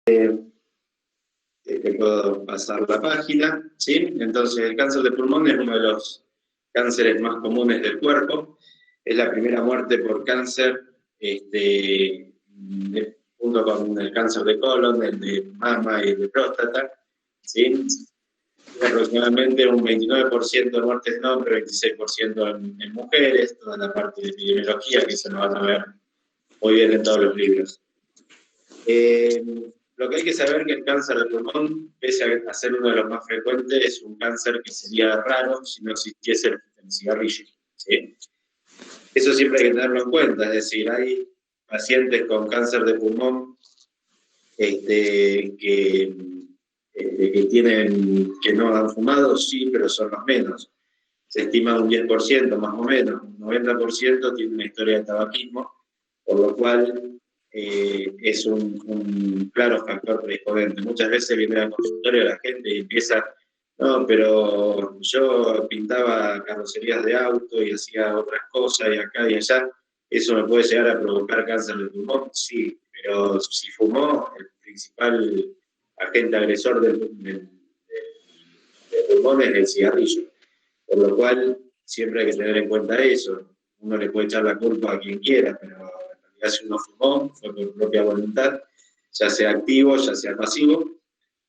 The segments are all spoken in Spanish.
Te puedo pasar la página, ¿sí? Entonces, el cáncer de pulmón es uno de los cánceres más comunes del cuerpo. Es la primera muerte por cáncer, junto con el cáncer de colon, el de mama y el de próstata, ¿sí? Aproximadamente un 29% de muertes en hombres, 26% en mujeres, toda la parte de epidemiología que se nos van a ver muy bien en todos los libros. Lo que hay que saber es que el cáncer de pulmón, pese a ser uno de los más frecuentes, es un cáncer que sería raro si no existiese el cigarrillo, ¿sí? Eso siempre hay que tenerlo en cuenta, es decir, hay pacientes con cáncer de pulmón que no han fumado, sí, pero son los menos. Se estima un 10% más o menos, un 90% tiene una historia de tabaquismo, por lo cual es un claro factor predisponente. Muchas veces viene al consultorio la gente y empieza, no, pero yo pintaba carrocerías de auto y hacía otras cosas y acá y allá, ¿eso me puede llegar a provocar cáncer de pulmón? Sí, pero si fumó, el principal agente agresor del pulmón es el cigarrillo. Por lo cual, siempre hay que tener en cuenta eso. Uno le puede echar la culpa a quien quiera, pero en realidad si uno fumó, fue por propia voluntad, ya sea activo, ya sea pasivo,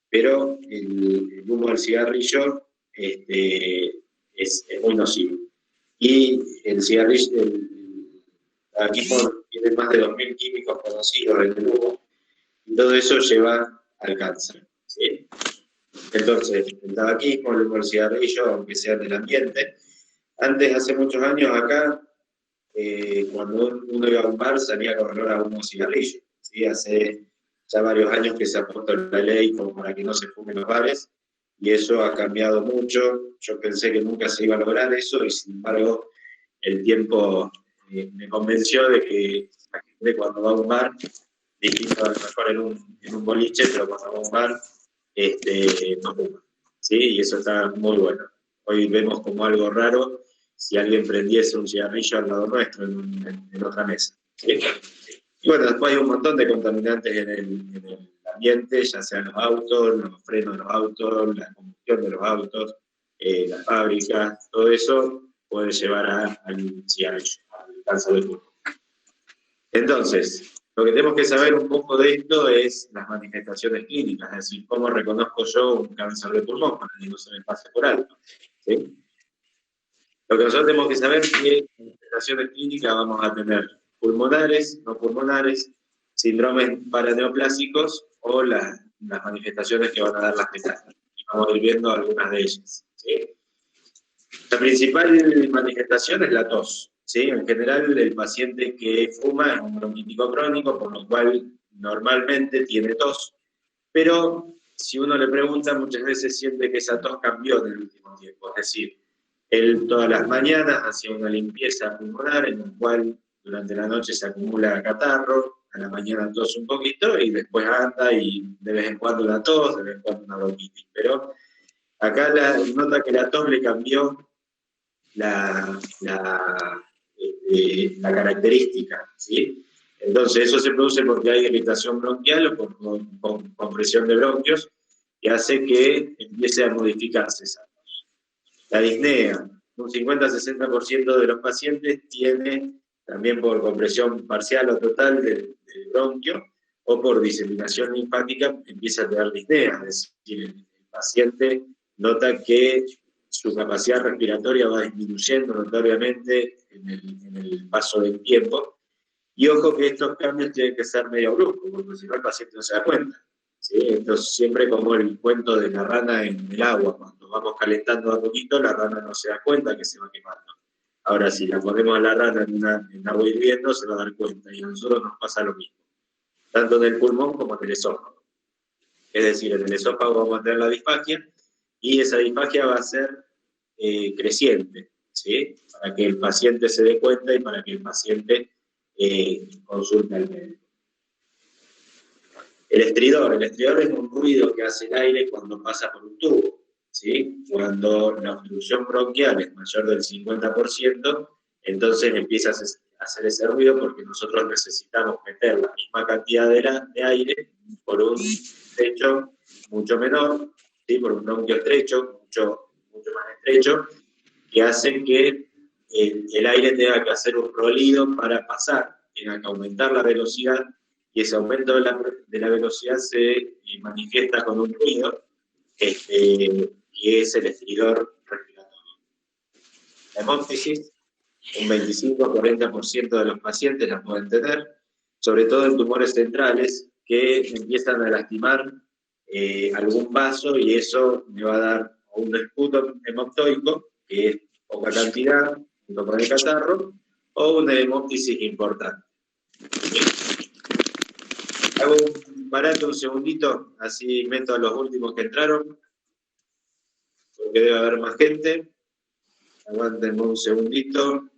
pero el humo del cigarrillo es muy nocivo. Y el cigarrillo, el tabaquismo tiene más de 2.000 químicos conocidos en el humo, y todo eso lleva al cáncer, ¿sí? Entonces, el tabaquismo, el humo del cigarrillo, aunque sea del ambiente, antes, hace muchos años acá, cuando uno iba a un bar salía con olor a humo cigarrillo, ¿sí? Hace ya varios años que se ha puesto la ley como para que no se fume en los bares, y eso ha cambiado mucho. Yo pensé que nunca se iba a lograr eso, y sin embargo, el tiempo me convenció de que la gente cuando va a un bar, distinto a lo mejor en un boliche, pero cuando va a un bar, no fuma, ¿sí? Y eso está muy bueno. Hoy vemos como algo raro si alguien prendiese un cigarrillo al lado nuestro en otra mesa, ¿sí? Y bueno, después hay un montón de contaminantes en el ambiente, ya sean los autos, los frenos de los autos, la combustión de los autos, las fábricas, todo eso puede llevar al cigarrillo, al cáncer de pulmón. Entonces, lo que tenemos que saber un poco de esto es las manifestaciones clínicas, es decir, cómo reconozco yo un cáncer de pulmón para que no se me pase por alto, ¿sí? Lo que nosotros tenemos que saber es que manifestaciones clínicas vamos a tener pulmonares, no pulmonares, síndromes paraneoplásicos o las manifestaciones que van a dar las metástasis. Y vamos a ir viendo algunas de ellas, ¿sí? La principal manifestación es la tos, ¿sí? En general, el paciente que fuma es un bronquítico crónico, por lo cual normalmente tiene tos, pero si uno le pregunta, muchas veces siente que esa tos cambió en el último tiempo. Es decir, él todas las mañanas hacía una limpieza pulmonar en la cual durante la noche se acumula catarro, a la mañana tos un poquito y después anda y de vez en cuando la tos, de vez en cuando una bronquitis. Pero acá nota que la tos le cambió la, la, la característica, ¿sí? Entonces, eso se produce porque hay irritación bronquial o por compresión de bronquios, que hace que empiece a modificarse esa tos. La disnea, un 50-60% de los pacientes tiene también por compresión parcial o total del bronquio o por diseminación linfática empieza a tener disnea, es decir, el paciente nota que su capacidad respiratoria va disminuyendo notoriamente en el paso del tiempo. Y ojo que estos cambios tienen que ser medio bruscos, porque si no el paciente no se da cuenta, ¿sí? Entonces siempre como el cuento de la rana en el agua, cuando vamos calentando a poquito, la rana no se da cuenta que se va quemando. Ahora, si la ponemos a la rana en agua hirviendo, se va a dar cuenta, y a nosotros nos pasa lo mismo, tanto en el pulmón como en el esófago. Es decir, en el esófago vamos a tener la disfagia, y esa disfagia va a ser creciente, ¿sí? Para que el paciente se dé cuenta y para que el paciente consulte al médico. El estridor es un ruido que hace el aire cuando pasa por un tubo, ¿sí? Cuando la obstrucción bronquial es mayor del 50%, entonces empieza hacer ese ruido porque nosotros necesitamos meter la misma cantidad de aire por un techo mucho menor, ¿sí? Por un bronquio estrecho, mucho más estrecho, que hace que el aire tenga que hacer un rolido para pasar, tenga que aumentar la velocidad, y ese aumento de la velocidad se manifiesta con un ruido, que es el estridor respiratorio. La hemóptisis, un 25-40% de los pacientes la pueden tener, sobre todo en tumores centrales que empiezan a lastimar algún vaso, y eso me va a dar un esputo hemoptoico, que es poca cantidad, junto con el catarro, o una hemóptisis importante. Hago un barato un segundito, así meto a los últimos que entraron, porque debe haber más gente. Aguántenme un segundito.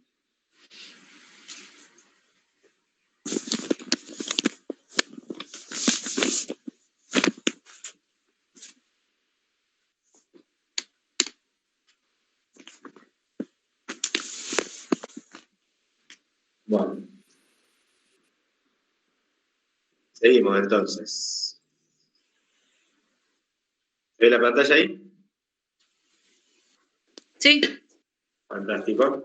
Bueno, seguimos entonces. ¿Ve la pantalla ahí? Sí. Fantástico.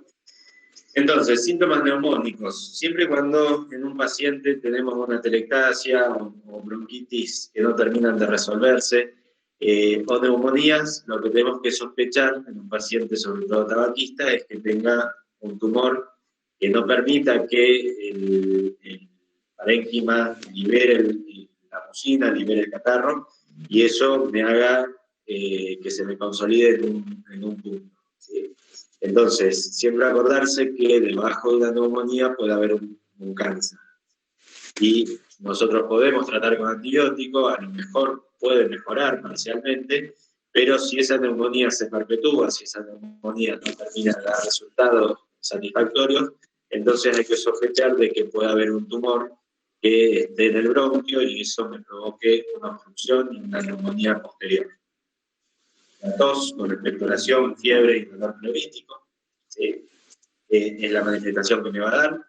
Entonces, síntomas neumónicos. Siempre cuando en un paciente tenemos una atelectasia o bronquitis que no terminan de resolverse, o neumonías, lo que tenemos que sospechar en un paciente, sobre todo tabaquista, es que tenga un tumor que no permita que el parénquima libere la mucina, libere el catarro, y eso me haga que se me consolide en un punto, ¿sí? Entonces, siempre acordarse que debajo de una neumonía puede haber un cáncer. Y nosotros podemos tratar con antibiótico, a lo mejor puede mejorar parcialmente, pero si esa neumonía se perpetúa, si esa neumonía no termina de dar resultados satisfactorios, entonces hay que sospechar de que puede haber un tumor que esté en el bronquio y eso me provoque una obstrucción y una neumonía posterior. La tos con expectoración, fiebre y dolor pleurístico, ¿sí? Es la manifestación que me va a dar.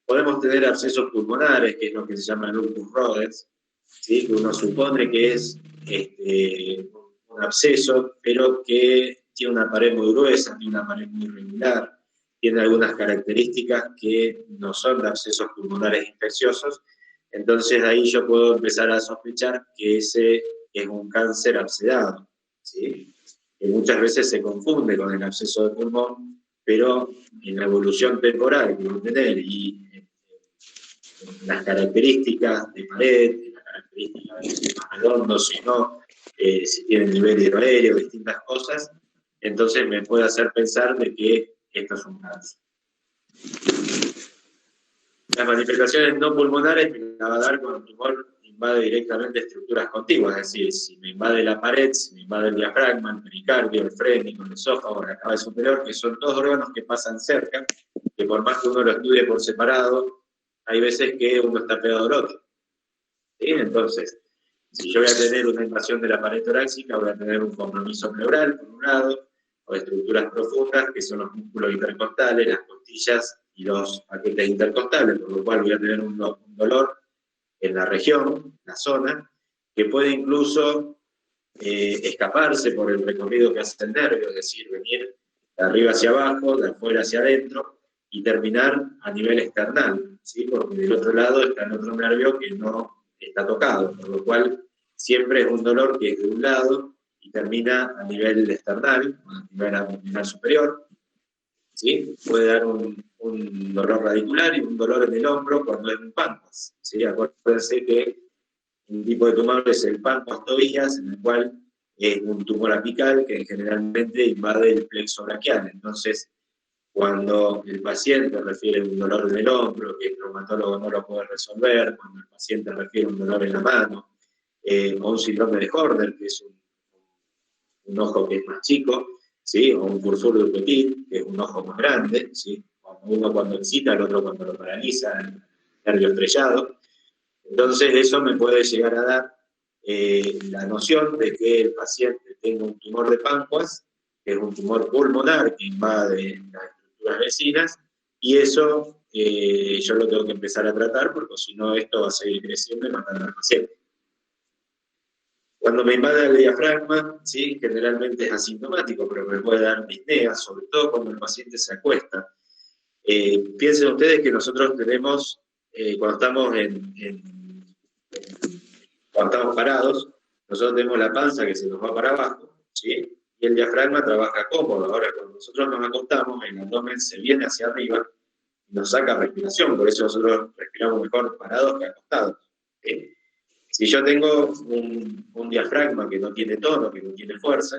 Podemos tener abscesos pulmonares, que es lo que se llama lupus rhodes, ¿sí? Que uno supone que es un absceso, pero que tiene una pared muy gruesa, tiene una pared muy irregular, tiene algunas características que no son de abscesos pulmonares infecciosos. Entonces ahí yo puedo empezar a sospechar que ese es un cáncer abscedado, ¿sí? Que muchas veces se confunde con el absceso de pulmón, pero en la evolución temporal que va a tener y las características de pared, las características de si es más redondo, si no, si tiene nivel hidroaéreo, distintas cosas, entonces me puede hacer pensar de que esto es un cáncer. Las manifestaciones no pulmonares me la va a dar cuando el tumor invade directamente estructuras contiguas, es decir, si me invade la pared, si me invade el diafragma, el pericardio, el frénico, el esófago, la cabeza superior, que son dos órganos que pasan cerca, que por más que uno lo estudie por separado, hay veces que uno está pegado al otro. ¿Sí? Entonces, si yo voy a tener una invasión de la pared torácica, voy a tener un compromiso pleural, por un lado, o estructuras profundas, que son los músculos intercostales, las costillas y los paquetes intercostales, por lo cual voy a tener un dolor en la región, la zona, que puede incluso escaparse por el recorrido que hace el nervio, es decir, venir de arriba hacia abajo, de afuera hacia adentro, y terminar a nivel external, ¿sí? Porque del otro lado está el otro nervio que no está tocado, por lo cual siempre es un dolor que es de un lado y termina a nivel external, a nivel abdominal superior, ¿sí? Puede dar un dolor radicular y un dolor en el hombro cuando es un pampas, ¿sí? Acuérdense que un tipo de tumor es el pampas tobillas, en el cual es un tumor apical que generalmente invade el plexo braquial. Entonces, cuando el paciente refiere un dolor en el hombro, que el traumatólogo no lo puede resolver, cuando el paciente refiere un dolor en la mano, o un síndrome de Horner, que es un ojo que es más chico, ¿sí? O un cursor de Petit, que es un ojo más grande, ¿sí? Uno cuando excita, el otro cuando lo paraliza, el nervio estrellado. Entonces eso me puede llegar a dar la noción de que el paciente tenga un tumor de páncreas, que es un tumor pulmonar que invade las estructuras vecinas, y eso yo lo tengo que empezar a tratar, porque si no esto va a seguir creciendo y matando al paciente. Cuando me invade el diafragma, ¿sí? Generalmente es asintomático, pero me puede dar disnea, sobre todo cuando el paciente se acuesta. Piensen ustedes que nosotros tenemos, cuando estamos parados, nosotros tenemos la panza que se nos va para abajo, ¿sí? Y el diafragma trabaja cómodo. Ahora, cuando nosotros nos acostamos, el abdomen se viene hacia arriba y nos saca respiración, por eso nosotros respiramos mejor parados que acostados, ¿sí? Si yo tengo un diafragma que no tiene tono, que no tiene fuerza,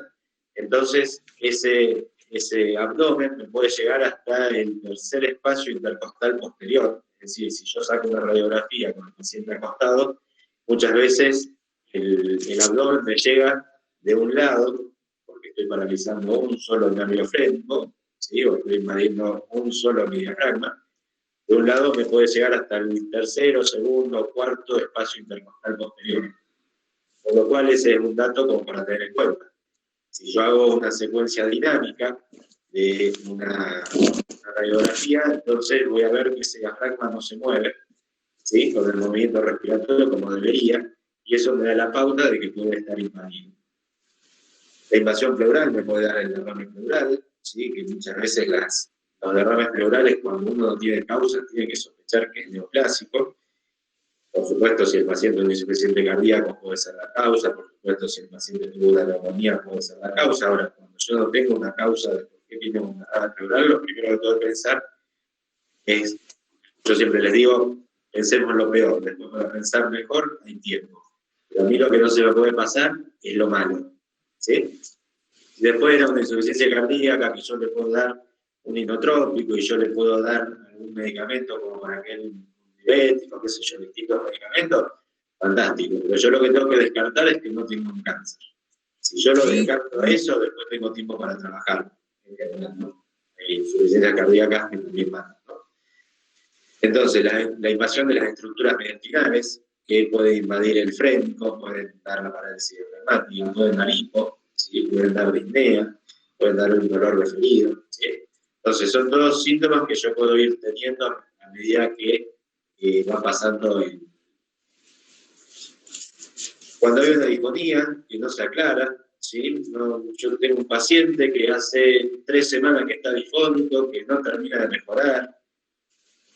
entonces ese abdomen me puede llegar hasta el tercer espacio intercostal posterior. Es decir, si yo saco una radiografía con el paciente acostado, muchas veces el abdomen me llega de un lado, porque estoy paralizando un solo nervio frénico, ¿sí? O estoy invadiendo un solo mi diafragma. De un lado me puede llegar hasta el tercero, segundo, cuarto espacio intercostal posterior. Con lo cual ese es un dato como para tener en cuenta. Si yo hago una secuencia dinámica de una radiografía, entonces voy a ver que ese diafragma no se mueve, ¿sí? Con el movimiento respiratorio como debería, y eso me da la pauta de que puede estar invadido. La invasión pleural me puede dar el derrame pleural, ¿sí? Que muchas veces los derrames pleurales, cuando uno no tiene causa, tiene que sospechar que es neoplásico. Por supuesto, si el paciente tiene insuficiente cardíaco, puede ser la causa. Por supuesto, si el paciente tuvo una neumonía, puede ser la causa. Ahora, cuando yo no tengo una causa de por qué tiene un derrame pleural, lo primero que tengo que pensar es, yo siempre les digo, pensemos en lo peor, después para pensar mejor hay tiempo. Pero a mí lo que no se me puede pasar es lo malo, ¿sí? Si después era una insuficiencia cardíaca, que yo le puedo dar un inotrópico y yo le puedo dar algún medicamento como para aquel diabético, qué sé yo, distintos medicamentos, fantástico. Pero yo lo que tengo que descartar es que no tengo un cáncer. Si yo lo descarto a eso, después tengo tiempo para trabajar. ¿No? Hay insuficiencias cardíacas que también matan, ¿no? Entonces, la invasión de las estructuras mediastinales, que puede invadir el frénico, pueden dar la parálisis reumática, pueden dar hipo, ¿sí? Pueden dar disnea, pueden dar un dolor referido, ¿sí? Entonces, son todos síntomas que yo puedo ir teniendo a medida que va pasando el... Cuando hay una disfonía que no se aclara, ¿sí? Yo tengo un paciente que hace 3 semanas que está difónico, que no termina de mejorar.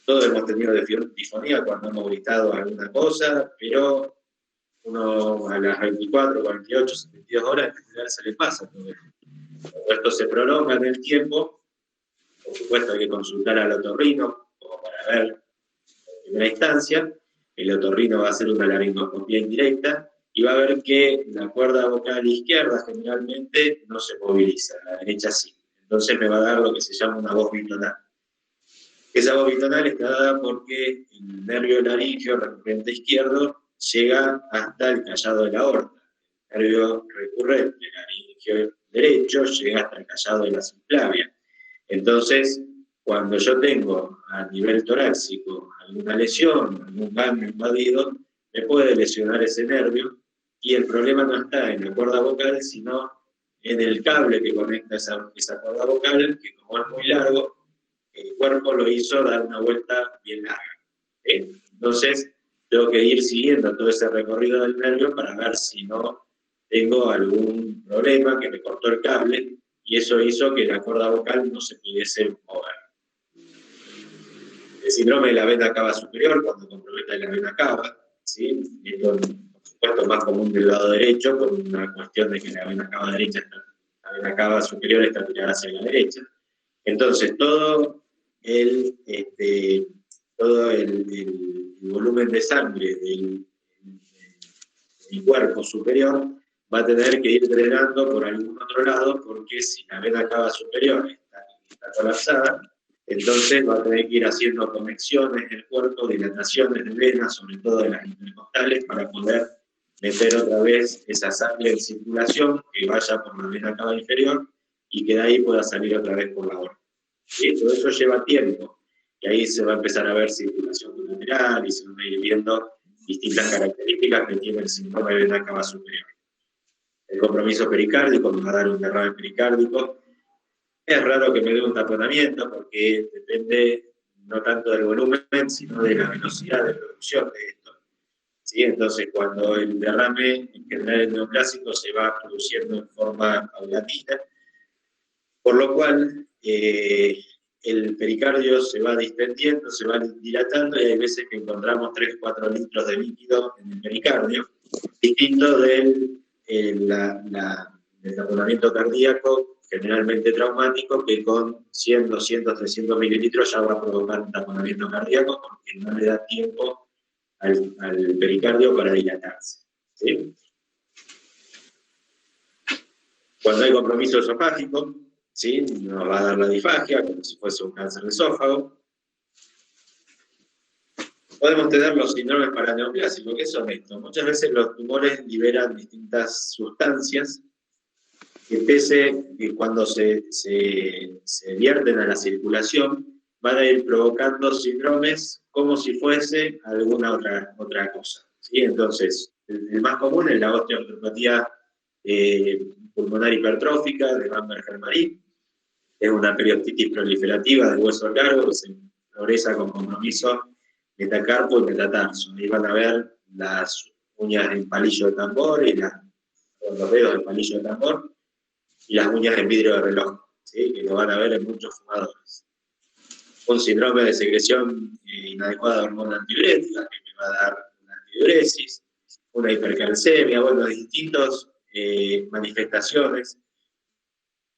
Todos hemos tenido disfonía cuando hemos gritado alguna cosa, pero uno a las 24, 48, 72 horas en general se le pasa todo esto. Cuando esto se prolonga en el tiempo, por supuesto hay que consultar al otorrino como para ver en primera instancia. El otorrino va a hacer una laringoscopía indirecta y va a ver que la cuerda vocal izquierda generalmente no se moviliza, la derecha sí. Entonces me va a dar lo que se llama una voz bitonal. Esa voz bitonal está dada porque el nervio laríngeo recurrente izquierdo llega hasta el callado de la aorta. El nervio recurrente laríngeo derecho llega hasta el callado de la subclavia. Entonces, cuando yo tengo a nivel torácico alguna lesión, algún ganglio invadido, me puede lesionar ese nervio y el problema no está en la cuerda vocal, sino en el cable que conecta esa cuerda vocal, que como es muy largo, el cuerpo lo hizo dar una vuelta bien larga. Entonces, tengo que ir siguiendo todo ese recorrido del nervio para ver si no tengo algún problema que me cortó el cable y eso hizo que la cuerda vocal no se pudiese mover. El síndrome de la vena cava superior, cuando compromete la vena cava, ¿sí? Esto, por supuesto, es más común del lado derecho, por una cuestión de que la vena cava superior está tirada hacia la derecha. Entonces, todo el volumen de sangre del cuerpo superior va a tener que ir drenando por algún otro lado, porque si la vena cava superior está colapsada, entonces va a tener que ir haciendo conexiones del cuerpo, dilataciones de venas, sobre todo de las intercostales, para poder meter otra vez esa sangre en circulación, que vaya por la vena cava inferior, y que de ahí pueda salir otra vez por la aorta. ¿Sí? Todo eso lleva tiempo, y ahí se va a empezar a ver circulación colateral, y se van a ir viendo distintas características que tiene el síndrome de vena cava superior. El compromiso pericárdico me va a dar un derrame pericárdico. Es raro que me dé un taponamiento porque depende no tanto del volumen, sino de la velocidad de producción de esto. ¿Sí? Entonces, cuando el derrame en general el neoplásico se va produciendo en forma paulatina, por lo cual el pericardio se va distendiendo, se va dilatando y hay veces que encontramos 3-4 litros de líquido en el pericardio, distinto del taponamiento cardíaco, generalmente traumático, que con 100, 200, 300 mililitros ya va a provocar un taponamiento cardíaco porque no le da tiempo al pericardio para dilatarse. ¿Sí? Cuando hay compromiso esofágico, ¿sí? Nos va a dar la disfagia, como si fuese un cáncer de esófago. Podemos tener los síndromes paraneoplásicos. ¿Qué son estos? Muchas veces los tumores liberan distintas sustancias que pese que cuando se vierten a la circulación van a ir provocando síndromes como si fuese alguna otra cosa. ¿Sí? Entonces, el más común es la osteoartropatía pulmonar hipertrófica de Bamberger-Marín. Es una periostitis proliferativa del hueso largo que se progresa con compromiso metacarpo y metatarso. Ahí van a ver las uñas en palillo de tambor y los dedos en palillo de tambor y las uñas en vidrio de reloj, ¿sí? Que lo van a ver en muchos fumadores. Un síndrome de secreción inadecuada de hormona antidiurética que me va a dar una antidiuresis, una hipercalcemia, bueno, distintas manifestaciones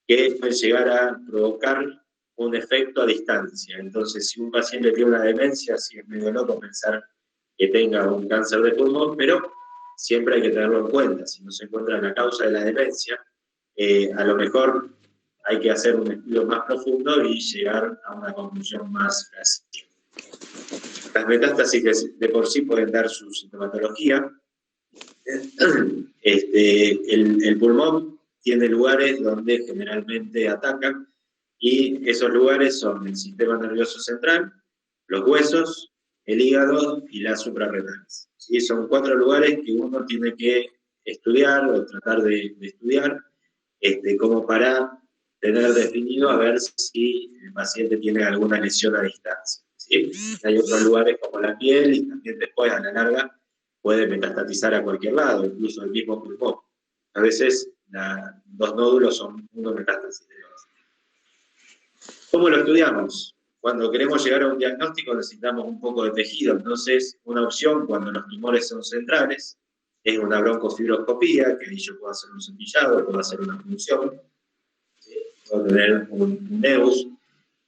que pueden llegar a provocar un efecto a distancia. Entonces, si un paciente tiene una demencia, sí es medio loco pensar que tenga un cáncer de pulmón, pero siempre hay que tenerlo en cuenta. Si no se encuentra la causa de la demencia, a lo mejor hay que hacer un estudio más profundo y llegar a una conclusión más fehaciente. Las metástasis de por sí pueden dar su sintomatología. El pulmón tiene lugares donde generalmente atacan y esos lugares son el sistema nervioso central, los huesos, el hígado y las suprarrenales. ¿Sí? Son 4 lugares que uno tiene que estudiar o tratar de estudiar como para tener definido a ver si el paciente tiene alguna lesión a distancia. ¿Sí? Hay otros lugares como la piel y también después a la larga puede metastatizar a cualquier lado, incluso el mismo pulmón. A veces los nódulos son uno metástasis de los. ¿Cómo lo estudiamos? Cuando queremos llegar a un diagnóstico necesitamos un poco de tejido, entonces una opción cuando los tumores son centrales es una broncofibroscopía, que ahí yo puedo hacer un cepillado, puedo hacer una punción, ¿sí? Puedo tener un EBUS,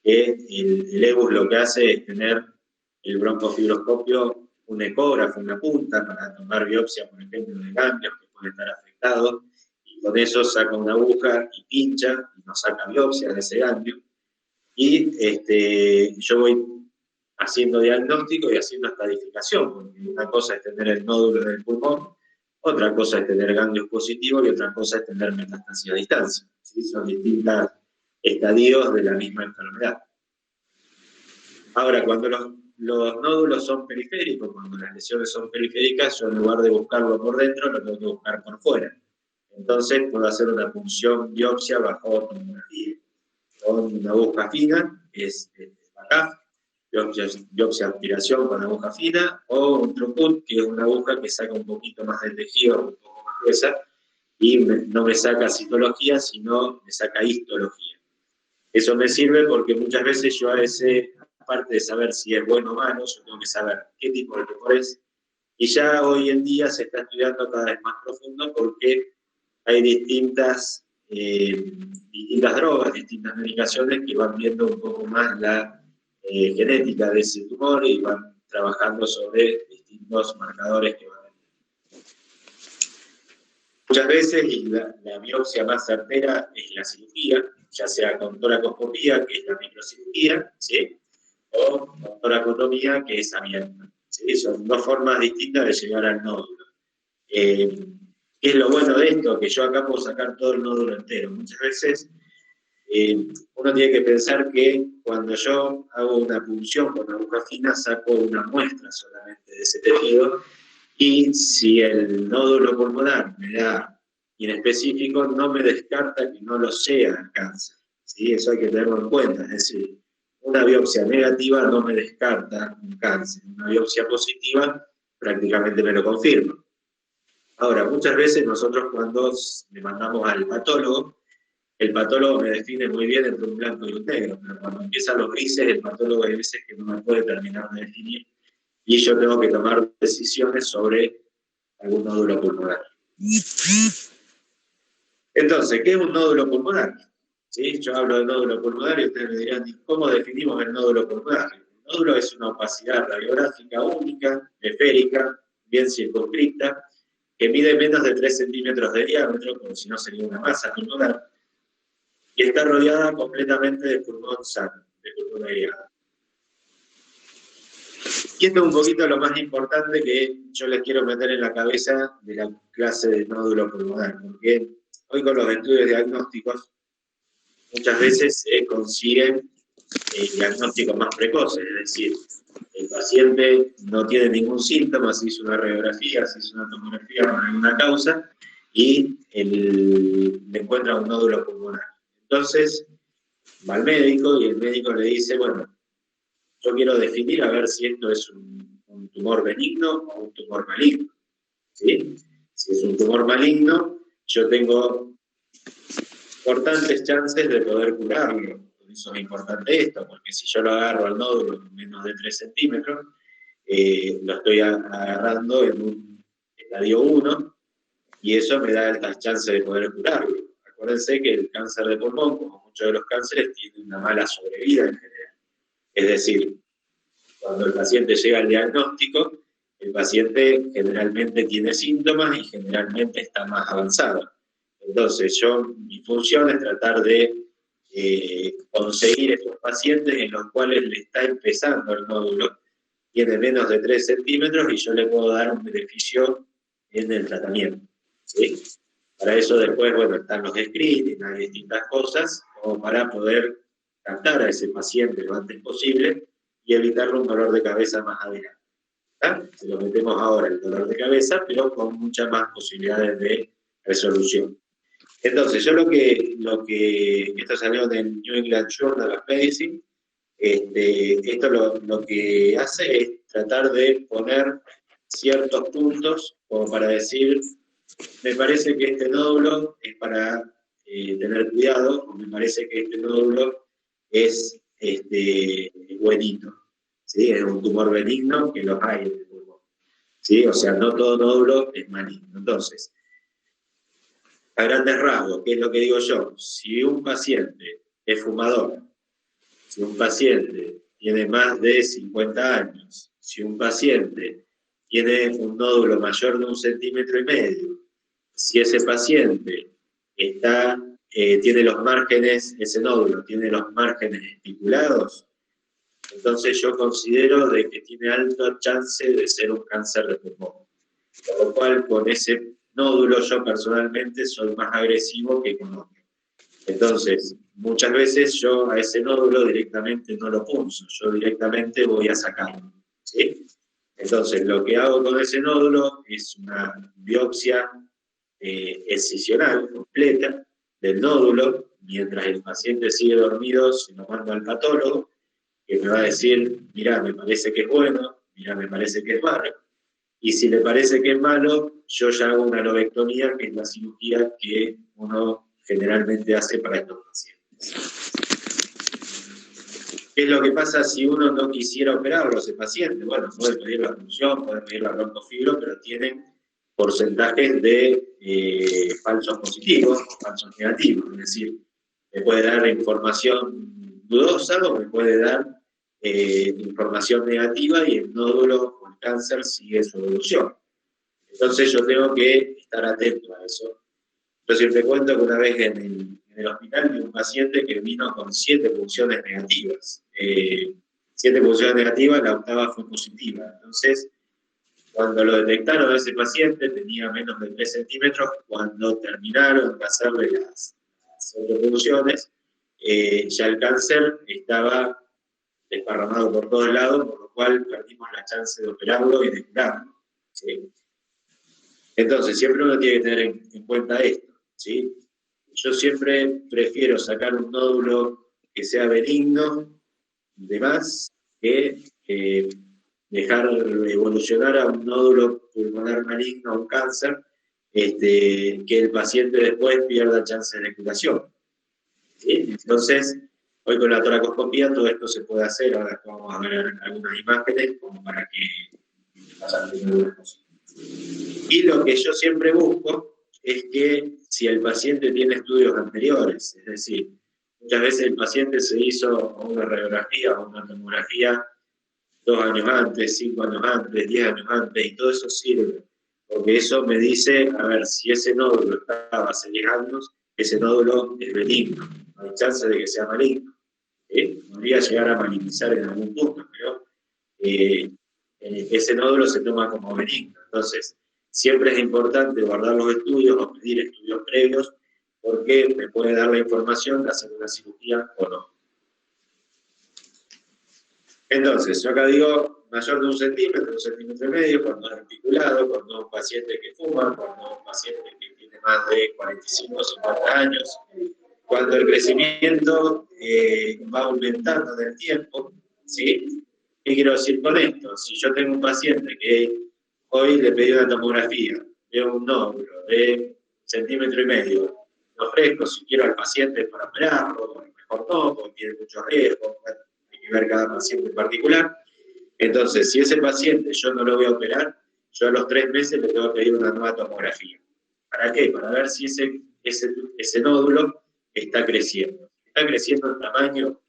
que el EBUS lo que hace es tener el broncofibroscopio, un ecógrafo en la punta para tomar biopsia, por ejemplo, de ganglios que pueden estar afectados, y con eso saca una aguja y pincha, y nos saca biopsia de ese ganglio, y yo voy haciendo diagnóstico y haciendo estadificación, porque una cosa es tener el nódulo del pulmón, otra cosa es tener ganglios positivos y otra cosa es tener metástasis a distancia. ¿Sí? Son distintos estadios de la misma enfermedad. Ahora, cuando los nódulos son periféricos, cuando las lesiones son periféricas, yo en lugar de buscarlo por dentro, lo tengo que buscar por fuera. Entonces puedo hacer una punción biopsia bajo tomografía con una aguja fina, que es acá, biopsia aspiración con aguja fina, o un trocut, que es una aguja que saca un poquito más de tejido, un poco más gruesa, y no me saca citología, sino me saca histología. Eso me sirve porque muchas veces yo aparte de saber si es bueno o malo, yo tengo que saber qué tipo de tumor es, y ya hoy en día se está estudiando cada vez más profundo porque hay distintas drogas, distintas medicaciones que van viendo un poco más la genética de ese tumor y van trabajando sobre distintos marcadores que van a ver. Muchas veces la biopsia más certera es la cirugía, ya sea con toracoscopía, que es la microcirugía, ¿sí? O con toracotomía, que es abierta. ¿Sí? Son 2 formas distintas de llegar al nódulo. ¿Qué es lo bueno de esto? Que yo acá puedo sacar todo el nódulo entero. Muchas veces uno tiene que pensar que cuando yo hago una punción con aguja fina saco una muestra solamente de ese tejido y si el nódulo pulmonar me da inespecífico no me descarta que no lo sea el cáncer, ¿sí? Eso hay que tenerlo en cuenta, es decir, una biopsia negativa no me descarta un cáncer, una biopsia positiva prácticamente me lo confirma. Ahora, muchas veces nosotros cuando le mandamos al patólogo, el patólogo me define muy bien entre un blanco y un negro, pero cuando empiezan los grises, el patólogo hay veces que no me puede terminar de definir y yo tengo que tomar decisiones sobre algún nódulo pulmonar. Entonces, ¿qué es un nódulo pulmonar? ¿Sí? Yo hablo de nódulo pulmonar y ustedes me dirán, ¿cómo definimos el nódulo pulmonar? El nódulo es una opacidad radiográfica única, esférica, bien circunscripta, que mide menos de 3 centímetros de diámetro, como si no sería una masa pulmonar, y está rodeada completamente de pulmón sano, de pulmón airado. Y esto es un poquito lo más importante que yo les quiero meter en la cabeza de la clase de nódulo pulmonar, porque hoy con los estudios diagnósticos muchas veces se consiguen diagnósticos más precoces, es decir, el paciente no tiene ningún síntoma, se hizo una radiografía, se hizo una tomografía con alguna causa y le encuentra un nódulo pulmonar. Entonces va al médico y el médico le dice, bueno, yo quiero definir a ver si esto es un tumor benigno o un tumor maligno. ¿Sí? Si es un tumor maligno, yo tengo importantes chances de poder curarlo. Por eso es importante esto, porque si yo lo agarro al nódulo con menos de 3 centímetros, lo estoy agarrando en un estadio 1 y eso me da altas chances de poder curarlo. Acuérdense que el cáncer de pulmón, como muchos de los cánceres, tiene una mala sobrevida en general. Es decir, cuando el paciente llega al diagnóstico, el paciente generalmente tiene síntomas y generalmente está más avanzado. Entonces, mi función es tratar de conseguir estos pacientes en los cuales le está empezando el nódulo, tiene menos de 3 centímetros y yo le puedo dar un beneficio en el tratamiento. ¿Sí? Para eso después, bueno, están los screenings, hay distintas cosas, como para poder tratar a ese paciente lo antes posible y evitarle un dolor de cabeza más adelante. ¿Tá? Se lo metemos ahora el dolor de cabeza, pero con muchas más posibilidades de resolución. Entonces, yo esto salió en el New England Journal of Medicine, esto lo que hace es tratar de poner ciertos puntos como para decir, me parece que este nódulo es para tener cuidado, o me parece que este nódulo es buenito, ¿sí? Es un tumor benigno, que los hay en el pulmón, ¿sí? O sea, no todo nódulo es maligno. Entonces, a grandes rasgos, ¿qué es lo que digo yo? Si un paciente es fumador, si un paciente tiene más de 50 años, si un paciente tiene un nódulo mayor de 1,5 centímetros, si ese paciente tiene los márgenes, ese nódulo tiene los márgenes estipulados, entonces yo considero de que tiene alta chance de ser un cáncer de pulmón. Por lo cual, con ese nódulo yo personalmente soy más agresivo que con otro. Entonces, muchas veces yo a ese nódulo directamente no lo punzo, yo directamente voy a sacarlo. ¿Sí? Entonces, lo que hago con ese nódulo es una biopsia excisional completa del nódulo, mientras el paciente sigue dormido, se lo mando al patólogo, que me va a decir, mira, me parece que es bueno, mira, me parece que es malo. Y si le parece que es malo, yo ya hago una lobectomía, que es la cirugía que uno generalmente hace para estos pacientes. ¿Qué es lo que pasa si uno no quisiera operarlo, ese paciente? Bueno, puede pedir la punción, puede pedir la broncofibro, pero tienen porcentajes de falsos positivos o falsos negativos. Es decir, me puede dar información dudosa o me puede dar información negativa y el nódulo o el cáncer sigue su evolución. Entonces yo tengo que estar atento a eso. Yo siempre cuento que una vez en el hospital vi un paciente que vino con 7 punciones negativas. 7 punciones negativas, la octava fue positiva. Entonces, cuando lo detectaron a ese paciente, tenía menos de 3 centímetros, cuando terminaron de hacerle las 8 punciones, ya el cáncer estaba desparramado por todos lados, por lo cual perdimos la chance de operarlo y de curarlo. ¿Sí? Entonces, siempre uno tiene que tener en cuenta esto. ¿Sí? Yo siempre prefiero sacar un nódulo que sea benigno de más que dejar evolucionar a un nódulo pulmonar maligno, a un cáncer, que el paciente después pierda chances de curación. ¿Sí? Entonces, hoy con la toracoscopía todo esto se puede hacer. Ahora vamos a ver algunas imágenes como para que vayan viendo algunas cosas. Y lo que yo siempre busco es que si el paciente tiene estudios anteriores, es decir, muchas veces el paciente se hizo una radiografía o una tomografía 2 años antes, 5 años antes, 10 años antes, y todo eso sirve, porque eso me dice, a ver, si ese nódulo estaba hace 10 años, ese nódulo es benigno, no hay chance de que sea maligno. Podría llegar a malignizar en algún punto, pero ese nódulo se toma como benigno. Entonces, siempre es importante guardar los estudios o pedir estudios previos, porque me puede dar la información de hacer una cirugía o no. Entonces, yo acá digo mayor de 1 centímetro, 1,5 centímetros, cuando es articulado, cuando es un paciente que fuma, cuando es un paciente que tiene más de 45 o 50 años, cuando el crecimiento va aumentando en el tiempo, ¿sí? ¿Qué quiero decir con esto? Si yo tengo un paciente que hoy le pedí una tomografía, veo un nódulo de 1,5 centímetros, lo ofrezco si quiero al paciente para operarlo, o mejor no, porque tiene mucho riesgo, hay que ver cada paciente en particular. Entonces, si ese paciente yo no lo voy a operar, yo a los 3 meses le tengo que pedir una nueva tomografía. ¿Para qué? Para ver si ese nódulo está creciendo. Si está creciendo en tamaño,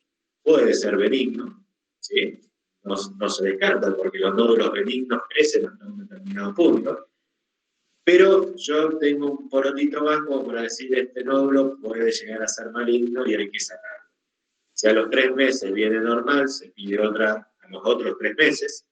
puede ser benigno, ¿sí? No se descarta porque los nódulos benignos crecen hasta un determinado punto. Pero yo tengo un porotito más como para decir este nódulo puede llegar a ser maligno y hay que sacarlo. Si a los 3 meses viene normal, se pide otra a los otros 3 meses.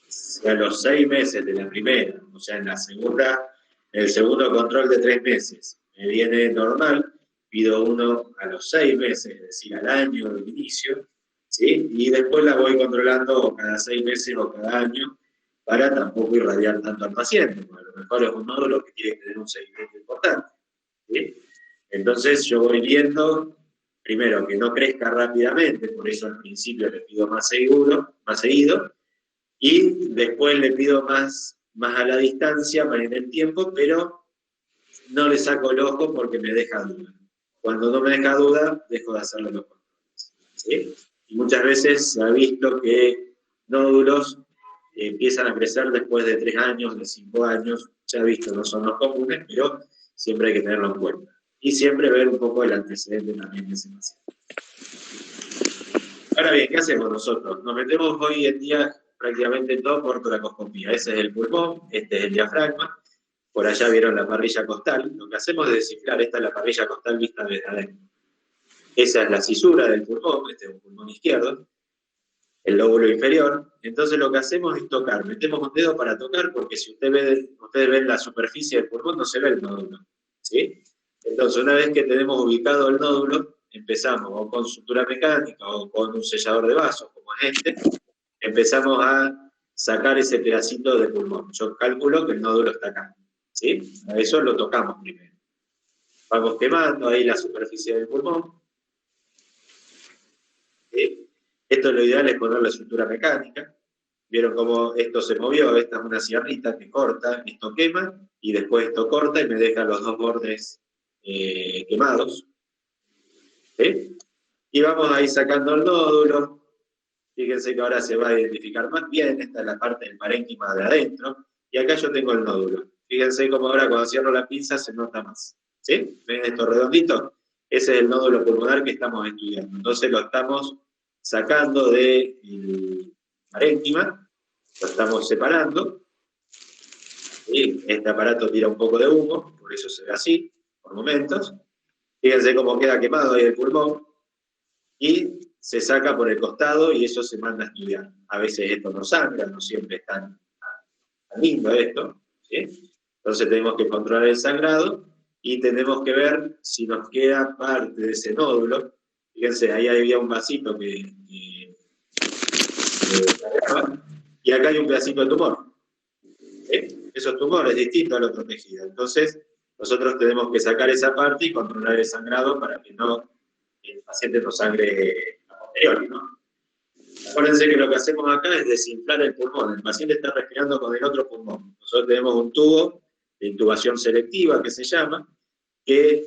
Si a los 6 meses de la primera, o sea, en el segundo control de 3 meses, me viene normal, pido uno a los 6 meses, es decir, al año del inicio, ¿sí? Y después la voy controlando cada 6 meses o cada año para tampoco irradiar tanto al paciente, porque a lo mejor es un nódulo que tiene que tener un seguimiento importante, ¿sí? Entonces yo voy viendo, primero, que no crezca rápidamente, por eso al principio le pido más seguido, y después le pido más a la distancia, más en el tiempo, pero no le saco el ojo porque me deja duda. Cuando no me deja duda, dejo de hacerle los controles, ¿sí? Y muchas veces se ha visto que nódulos empiezan a crecer después de 3 años, de 5 años, se ha visto, no son los comunes, pero siempre hay que tenerlo en cuenta. Y siempre ver un poco el antecedente también de ese paciente. Ahora bien, ¿qué hacemos nosotros? Nos metemos hoy en día prácticamente todo por toracoscopía. Ese es el pulmón, este es el diafragma, por allá vieron la parrilla costal. Lo que hacemos es descifrar, esta es la parrilla costal vista desde adentro. Esa es la cisura del pulmón, este es un pulmón izquierdo, el lóbulo inferior. Entonces lo que hacemos es tocar, metemos un dedo para tocar, porque si ustedes ven la superficie del pulmón, no se ve el nódulo, ¿sí? Entonces, una vez que tenemos ubicado el nódulo, empezamos o con sutura mecánica o con un sellador de vasos, como es este, empezamos a sacar ese pedacito de pulmón. Yo calculo que el nódulo está acá, ¿sí? A eso lo tocamos primero. Vamos quemando ahí la superficie del pulmón. ¿Sí? Esto lo ideal es poner la sutura mecánica. Vieron cómo esto se movió, esta es una sierrita que corta, esto quema, y después esto corta y me deja los dos bordes quemados. ¿Sí? Y vamos a ir sacando el nódulo. Fíjense que ahora se va a identificar más bien, esta es la parte del parénquima de adentro, y acá yo tengo el nódulo. Fíjense cómo ahora cuando cierro la pinza se nota más. ¿Sí? ¿Ven esto redondito? Ese es el nódulo pulmonar que estamos estudiando. Entonces lo estamos sacando del parénquima, lo estamos separando. ¿Sí? Este aparato tira un poco de humo, por eso se ve así, por momentos. Fíjense cómo queda quemado ahí el pulmón. Y se saca por el costado y eso se manda a estudiar. A veces esto no sangra, no siempre es tan lindo esto, ¿sí? Entonces tenemos que controlar el sangrado y tenemos que ver si nos queda parte de ese nódulo. Fíjense, ahí había un vasito que y acá hay un pedacito de tumor. Esos tumores distintos a los protegidos. Entonces, nosotros tenemos que sacar esa parte y controlar el sangrado para que el paciente no sangre a posteriori, ¿no? Acuérdense que lo que hacemos acá es desinflar el pulmón. El paciente está respirando con el otro pulmón. Nosotros tenemos un tubo de intubación selectiva, que se llama, que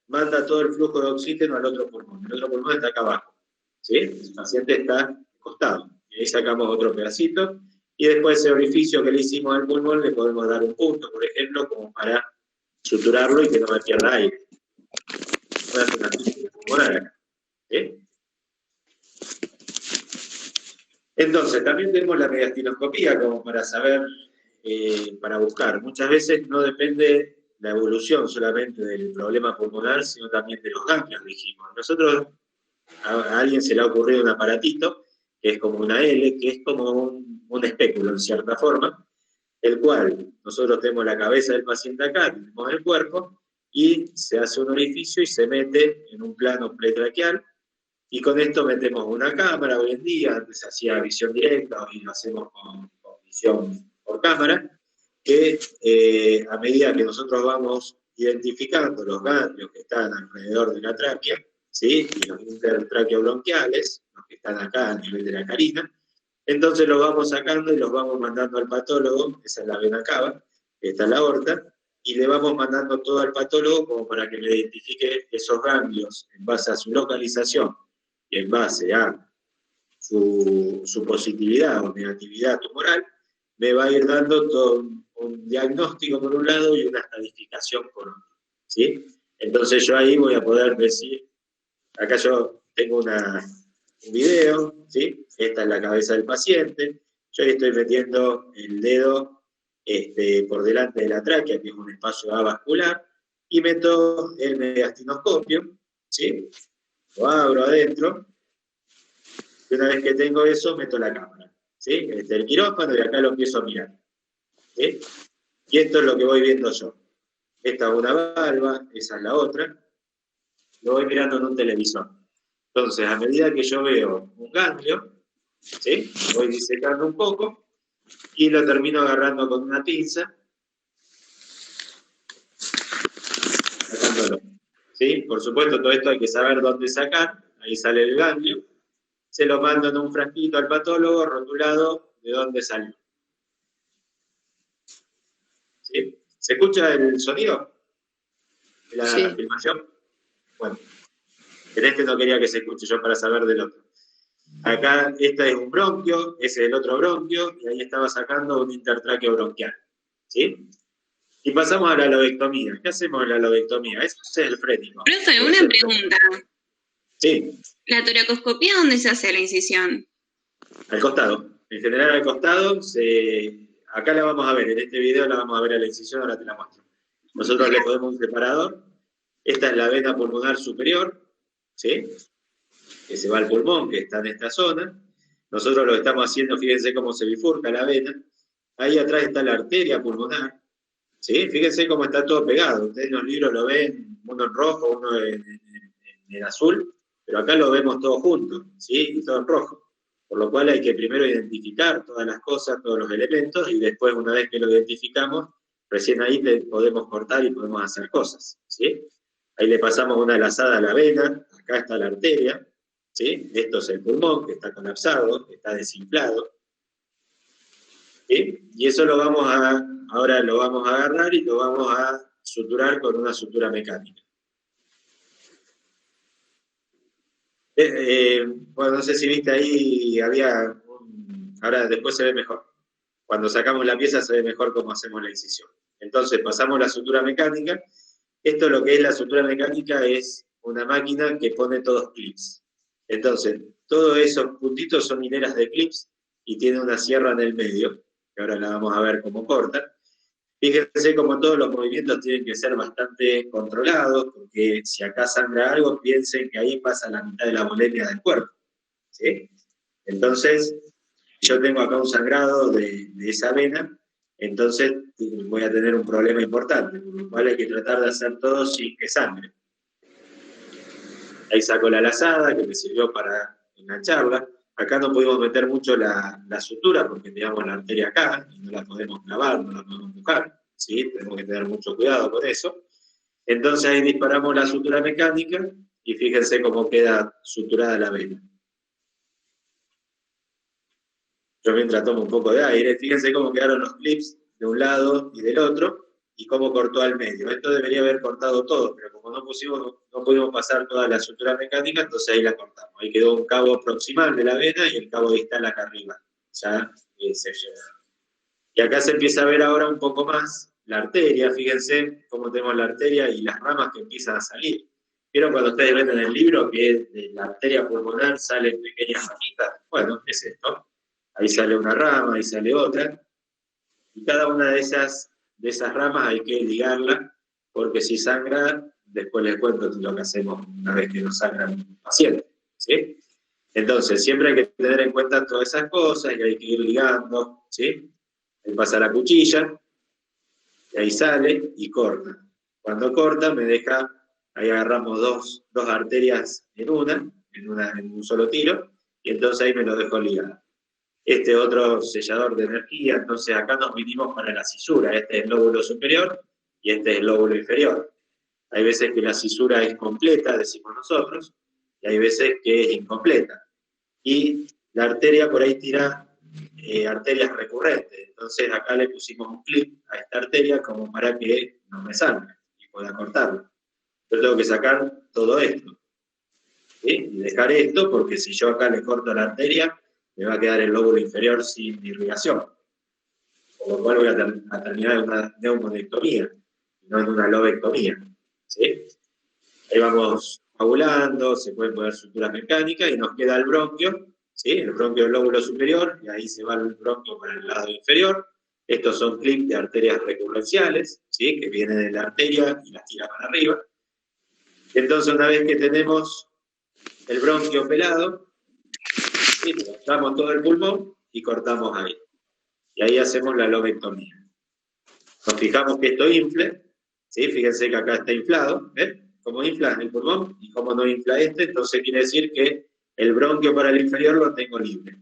manda todo el flujo de oxígeno al otro pulmón. El otro pulmón está acá abajo, ¿sí? El paciente está acostado. Y ahí sacamos otro pedacito. Y después ese orificio que le hicimos al pulmón le podemos dar un punto, por ejemplo, como para suturarlo y que no me pierda aire. Voy a hacer una física pulmonar acá, ¿sí? Entonces, también tenemos la mediastinoscopía como para saber, para buscar. Muchas veces no depende la evolución solamente del problema pulmonar, sino también de los ganglios, dijimos. Nosotros, a alguien se le ha ocurrido un aparatito, que es como una L, que es como un espéculo en cierta forma, el cual nosotros tenemos la cabeza del paciente acá, tenemos el cuerpo, y se hace un orificio y se mete en un plano pretraqueal, y con esto metemos una cámara hoy en día, antes se hacía visión directa, hoy lo hacemos con visión por cámara, que a medida que nosotros vamos identificando los ganglios que están alrededor de la tráquea, ¿sí? Y los intertraqueobronquiales, los que están acá a nivel de la carina, entonces los vamos sacando y los vamos mandando al patólogo, esa es la vena cava, esta es la aorta, y le vamos mandando todo al patólogo como para que me identifique esos ganglios en base a su localización y en base a su positividad o negatividad tumoral, me va a ir dando todo un diagnóstico por un lado y una estadificación por otro, ¿sí? Entonces yo ahí voy a poder decir, acá yo tengo un video, ¿sí? Esta es la cabeza del paciente, yo ahí estoy metiendo el dedo por delante de la tráquea, que es un espacio avascular, y meto el mediastinoscopio, ¿sí? Lo abro adentro, y una vez que tengo eso, meto la cámara, ¿sí? El quirófano y acá lo empiezo a mirar, ¿sí? Y esto es lo que voy viendo yo. Esta es una valva, esa es la otra, lo voy mirando en un televisor. Entonces, a medida que yo veo un ganglio, ¿sí? Lo voy disecando un poco y lo termino agarrando con una pinza, sacándolo, ¿sí? Por supuesto, todo esto hay que saber dónde sacar, ahí sale el ganglio, se lo mando en un frasquito al patólogo rotulado de dónde salió. ¿Sí? ¿Se escucha el sonido de la filmación? Bueno, en este no quería que se escuche yo para saber del otro. Acá, este es un bronquio, ese es el otro bronquio, y ahí estaba sacando un intertraqueo bronquial. ¿Sí? Y pasamos a la lobectomía. ¿Qué hacemos en la lobectomía? Eso es el frénico. Profe, una pregunta. Sí. ¿La toracoscopía dónde se hace la incisión? Al costado. En general al costado, acá la vamos a ver, en este video la vamos a ver a la incisión, ahora te la muestro. Nosotros le ponemos un separador. Esta es la vena pulmonar superior, ¿sí? Que se va al pulmón, que está en esta zona. Nosotros lo estamos haciendo, fíjense cómo se bifurca la vena. Ahí atrás está la arteria pulmonar, ¿sí? Fíjense cómo está todo pegado. Ustedes en los libros lo ven, uno en rojo, uno en azul, pero acá lo vemos todo juntos, ¿sí? Y todo en rojo. Por lo cual hay que primero identificar todas las cosas, todos los elementos, y después, una vez que lo identificamos, recién ahí podemos cortar y podemos hacer cosas, ¿sí? Ahí le pasamos una lazada a la vena, acá está la arteria, ¿sí? Esto es el pulmón, que está colapsado, que está desinflado, ¿sí? Y eso ahora lo vamos a agarrar y lo vamos a suturar con una sutura mecánica. Bueno, no sé si viste ahí, ahora después se ve mejor. Cuando sacamos la pieza se ve mejor cómo hacemos la incisión. Entonces pasamos la sutura mecánica. Esto, lo que es la sutura mecánica, es una máquina que pone todos clips. Entonces, todos esos puntitos son hileras de clips y tiene una sierra en el medio, que ahora la vamos a ver cómo corta. Fíjense cómo todos los movimientos tienen que ser bastante controlados, porque si acá sangra algo, piensen que ahí pasa la mitad de la molémia del cuerpo, ¿sí? Entonces, yo tengo acá un sangrado de esa vena, entonces voy a tener un problema importante, por lo cual hay que tratar de hacer todo sin que sangre. Ahí saco la lazada, que me sirvió para engancharla. Acá no pudimos meter mucho la sutura porque teníamos la arteria acá y no la podemos clavar, no la podemos empujar, ¿sí? Tenemos que tener mucho cuidado con eso. Entonces ahí disparamos la sutura mecánica y fíjense cómo queda suturada la vena. Yo mientras tomo un poco de aire, fíjense cómo quedaron los clips de un lado y del otro, y cómo cortó al medio. Esto debería haber cortado todo, pero como no pudimos pasar toda la sutura mecánica, entonces ahí la cortamos. Ahí quedó un cabo proximal de la vena y el cabo distal acá arriba. Ya se llega. Y acá se empieza a ver ahora un poco más la arteria, fíjense cómo tenemos la arteria y las ramas que empiezan a salir. ¿Vieron cuando ustedes ven en el libro que de la arteria pulmonar salen pequeñas ramitas? Bueno, es esto. Ahí sale una rama, ahí sale otra. Y cada una de esas ramas hay que ligarla, porque si sangra, después les cuento lo que hacemos una vez que nos sangran un paciente. ¿Sí? Entonces, siempre hay que tener en cuenta todas esas cosas y hay que ir ligando. ¿Sí? Ahí pasa la cuchilla, y ahí sale y corta. Cuando corta, me deja, ahí agarramos dos arterias en un solo tiro, y entonces ahí me lo dejo ligado. Este otro sellador de energía, entonces acá nos vinimos para la cisura. Este es el lóbulo superior y este es el lóbulo inferior. Hay veces que la cisura es completa, decimos nosotros, y hay veces que es incompleta. Y la arteria por ahí tira arterias recurrentes. Entonces acá le pusimos un clip a esta arteria como para que no me salga y pueda cortarlo. Yo tengo que sacar todo esto, ¿sí? Y dejar esto, porque si yo acá le corto la arteria, me va a quedar el lóbulo inferior sin irrigación. Por lo cual voy a terminar en una neumonectomía, no en una lobectomía. ¿Sí? Ahí vamos coagulando, se pueden poner suturas mecánicas y nos queda el bronquio, ¿sí? El bronquio del lóbulo superior, y ahí se va el bronquio para el lado inferior. Estos son clips de arterias recurrenciales, ¿sí? Que vienen de la arteria y las tira para arriba. Entonces, una vez que tenemos el bronquio pelado, ¿sí? Cortamos todo el pulmón y cortamos ahí. Y ahí hacemos la lobectomía. Nos fijamos que esto infle, ¿sí? Fíjense que acá está inflado, ¿ven? Cómo infla el pulmón y cómo no infla este, entonces quiere decir que el bronquio para el inferior lo tengo libre.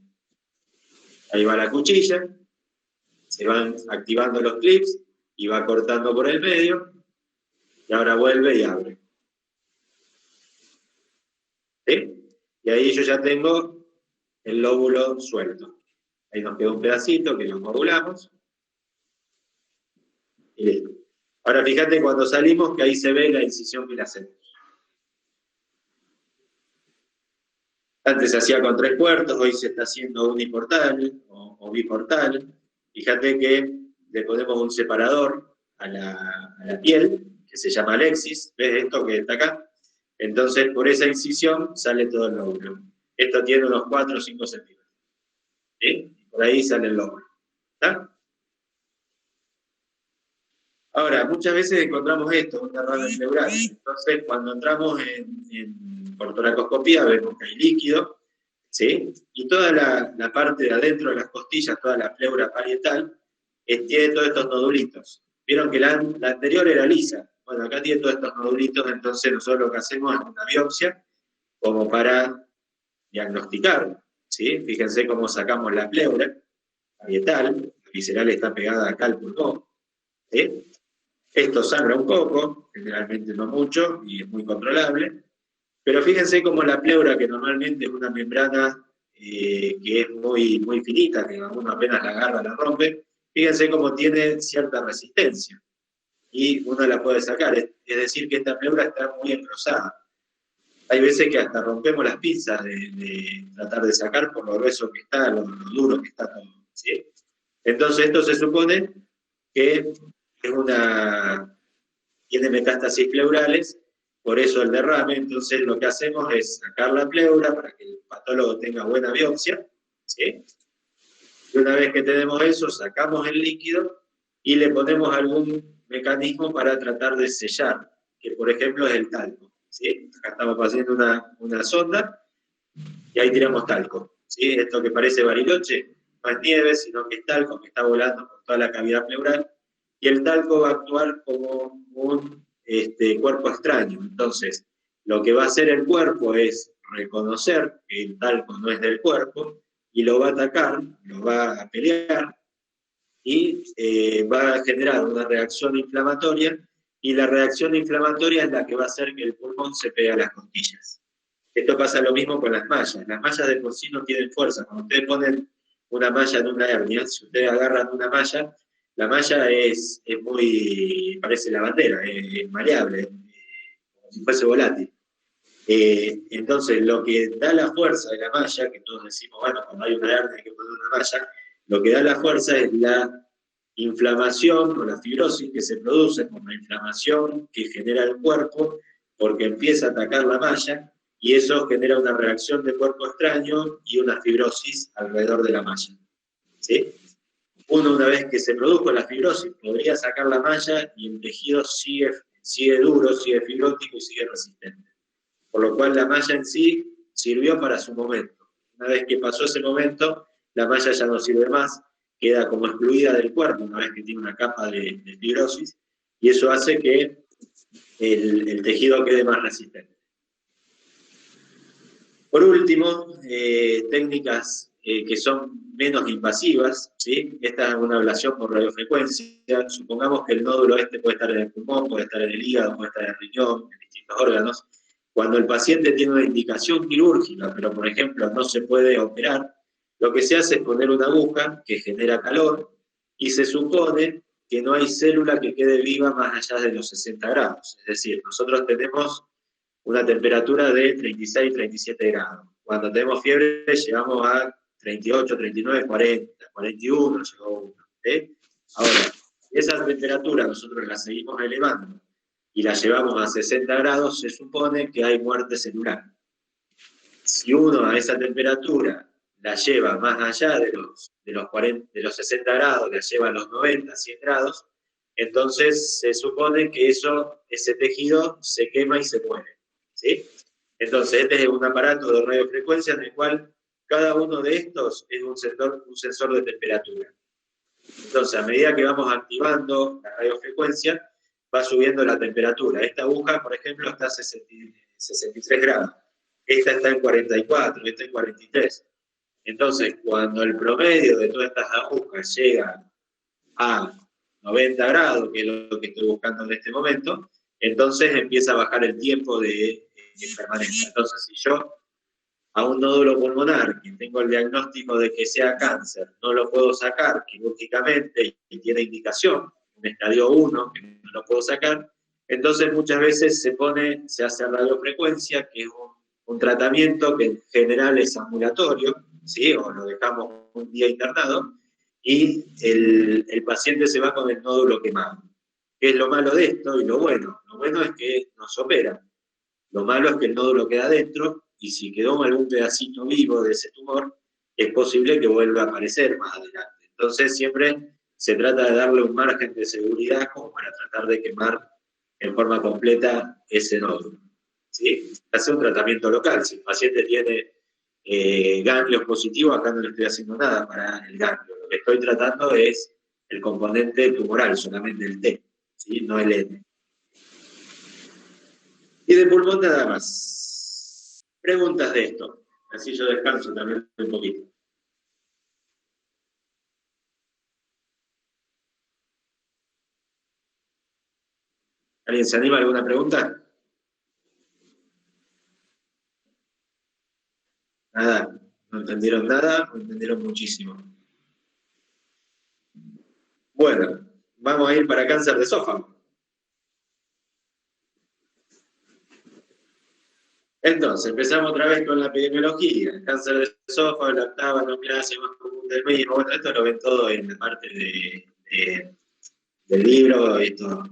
Ahí va la cuchilla, se van activando los clips y va cortando por el medio, y ahora vuelve y abre. ¿Sí? Y ahí yo ya tengo el lóbulo suelto. Ahí nos queda un pedacito que lo coagulamos. Y listo. Ahora fíjate cuando salimos que ahí se ve la incisión que le hacemos. Antes se hacía con 3 puertos, hoy se está haciendo uniportal o biportal. Fíjate que le ponemos un separador a la piel, que se llama Alexis. ¿Ves esto que está acá? Entonces, por esa incisión sale todo el lóbulo. Esto tiene unos 4 o 5 centímetros. ¿Sí? Por ahí sale el lóbulo. ¿Está? Ahora, muchas veces encontramos esto, una rama pleural. Entonces, cuando entramos por toracoscopía, vemos que hay líquido, ¿sí? Y toda la parte de adentro de las costillas, toda la pleura parietal, tiene todos estos nodulitos. Vieron que la anterior era lisa. Bueno, acá tiene todos estos nodulitos, entonces nosotros lo que hacemos es una biopsia como para diagnosticar, ¿sí? Fíjense cómo sacamos la pleura parietal, la visceral está pegada acá al pulmón, ¿sí? Esto sangra un poco, generalmente no mucho, y es muy controlable, pero fíjense cómo la pleura, que normalmente es una membrana que es muy, muy finita, que uno apenas la agarra, la rompe, fíjense cómo tiene cierta resistencia, y uno la puede sacar, es decir, que esta pleura está muy engrosada. Hay veces que hasta rompemos las pinzas de tratar de sacar por lo grueso que está, lo duro que está todo, ¿sí? Entonces esto se supone que tiene metástasis pleurales, por eso el derrame. Entonces lo que hacemos es sacar la pleura para que el patólogo tenga buena biopsia, ¿sí? Y una vez que tenemos eso, sacamos el líquido y le ponemos algún mecanismo para tratar de sellar, que por ejemplo es el talco, ¿sí? Acá estamos haciendo una sonda y ahí tiramos talco, ¿sí? Esto que parece bariloche no es nieve, sino que es talco que está volando por toda la cavidad pleural, y el talco va a actuar como un cuerpo extraño. Entonces, lo que va a hacer el cuerpo es reconocer que el talco no es del cuerpo y lo va a atacar, lo va a pelear y va a generar una reacción inflamatoria, y la reacción inflamatoria es la que va a hacer que el pulmón se pegue a las costillas. Esto pasa lo mismo con las mallas. Las mallas de por sí no tienen fuerza. Cuando ustedes ponen una malla en una hernia, si ustedes agarran una malla, la malla es muy, parece la bandera, es maleable, como si fuese volátil. Entonces, lo que da la fuerza de la malla, que todos decimos, bueno, cuando hay una hernia hay que poner una malla, lo que da la fuerza es la inflamación o la fibrosis que se produce por la inflamación que genera el cuerpo, porque empieza a atacar la malla, y eso genera una reacción de cuerpo extraño y una fibrosis alrededor de la malla. ¿Sí? Uno, una vez que se produjo la fibrosis, podría sacar la malla y el tejido sigue duro, sigue fibrótico y sigue resistente. Por lo cual la malla en sí sirvió para su momento. Una vez que pasó ese momento, la malla ya no sirve más, queda como excluida del cuerpo una vez que tiene una capa de fibrosis, y eso hace que el tejido quede más resistente. Por último, técnicas que son menos invasivas, ¿sí? Esta es una ablación por radiofrecuencia. Supongamos que el nódulo este puede estar en el pulmón, puede estar en el hígado, puede estar en el riñón, en distintos órganos. Cuando el paciente tiene una indicación quirúrgica, pero por ejemplo no se puede operar, lo que se hace es poner una aguja que genera calor y se supone que no hay célula que quede viva más allá de los 60 grados. Es decir, nosotros tenemos una temperatura de 36, 37 grados. Cuando tenemos fiebre llegamos a 38, 39, 40, 41, llegó uno. ¿Sí? Ahora, esa temperatura nosotros la seguimos elevando y la llevamos a 60 grados, se supone que hay muerte celular. Si uno a esa temperatura la lleva más allá de los 60 grados, la lleva a los 90, 100 grados, entonces se supone que ese tejido se quema y se muere. ¿Sí? Entonces, este es un aparato de radiofrecuencia en el cual cada uno de estos es un sensor de temperatura. Entonces, a medida que vamos activando la radiofrecuencia, va subiendo la temperatura. Esta aguja, por ejemplo, está a 63 grados. Esta está en 44, esta en 43. Entonces, cuando el promedio de todas estas agujas llega a 90 grados, que es lo que estoy buscando en este momento, entonces empieza a bajar el tiempo de permanencia. Entonces, si yo a un nódulo pulmonar que tengo el diagnóstico de que sea cáncer, no lo puedo sacar quirúrgicamente y tiene indicación, un estadio 1, que no lo puedo sacar, entonces muchas veces se hace radiofrecuencia, que es un tratamiento que en general es ambulatorio, ¿sí? O lo dejamos un día internado, y el paciente se va con el nódulo quemado. ¿Qué es lo malo de esto y lo bueno? Lo bueno es que nos opera. Lo malo es que el nódulo queda adentro, y si quedó algún pedacito vivo de ese tumor, es posible que vuelva a aparecer más adelante. Entonces siempre se trata de darle un margen de seguridad como para tratar de quemar en forma completa ese nódulo. ¿Sí? Hace un tratamiento local. Si el paciente tiene ganglios positivos, acá no le estoy haciendo nada para el ganglio. Lo que estoy tratando es el componente tumoral, solamente el T, ¿sí? No el N. Y de pulmón nada más. Preguntas de esto. Así yo descanso también un poquito. ¿Alguien se anima a alguna pregunta? Nada. ¿No entendieron nada? ¿O entendieron muchísimo? Bueno, vamos a ir para cáncer de esófago. Entonces, empezamos otra vez con la epidemiología. El cáncer de esófago, la octava neoplasia más común del mismo. Bueno, esto lo ven todo en la parte del libro. Esto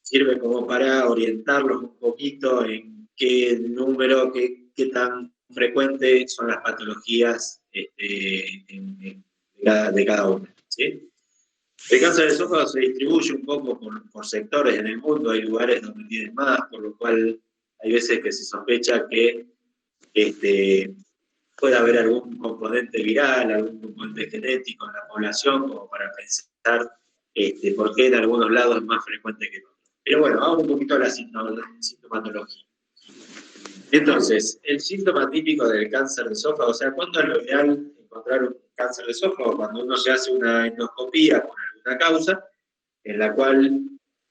sirve como para orientarlos un poquito en qué número, qué tan frecuentes son las patologías de cada una. ¿Sí? El cáncer de esófago se distribuye un poco por sectores en el mundo. Hay lugares donde tienen más, por lo cual hay veces que se sospecha que puede haber algún componente viral, algún componente genético en la población, como para pensar por qué en algunos lados es más frecuente que en otros. Pero bueno, vamos un poquito a la sintomatología. Entonces, el síntoma típico del cáncer de esófago, o sea, ¿cuándo es lo ideal encontrar un cáncer de esófago? Cuando uno se hace una endoscopía por alguna causa, en la cual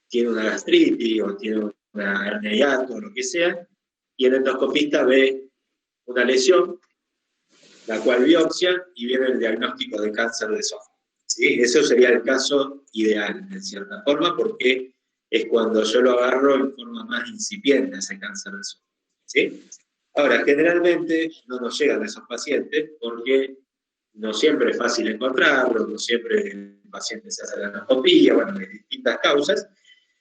tiene una gastritis o tiene una hernia hiato o lo que sea, y el endoscopista ve una lesión la cual biopsia y viene el diagnóstico de cáncer de esófago. ¿Sí? Eso sería el caso ideal, en cierta forma, porque es cuando yo lo agarro en forma más incipiente ese cáncer de esófago. ¿Sí? Ahora, generalmente no nos llegan esos pacientes porque no siempre es fácil encontrarlos, no siempre el paciente se hace la endoscopía, bueno, hay distintas causas.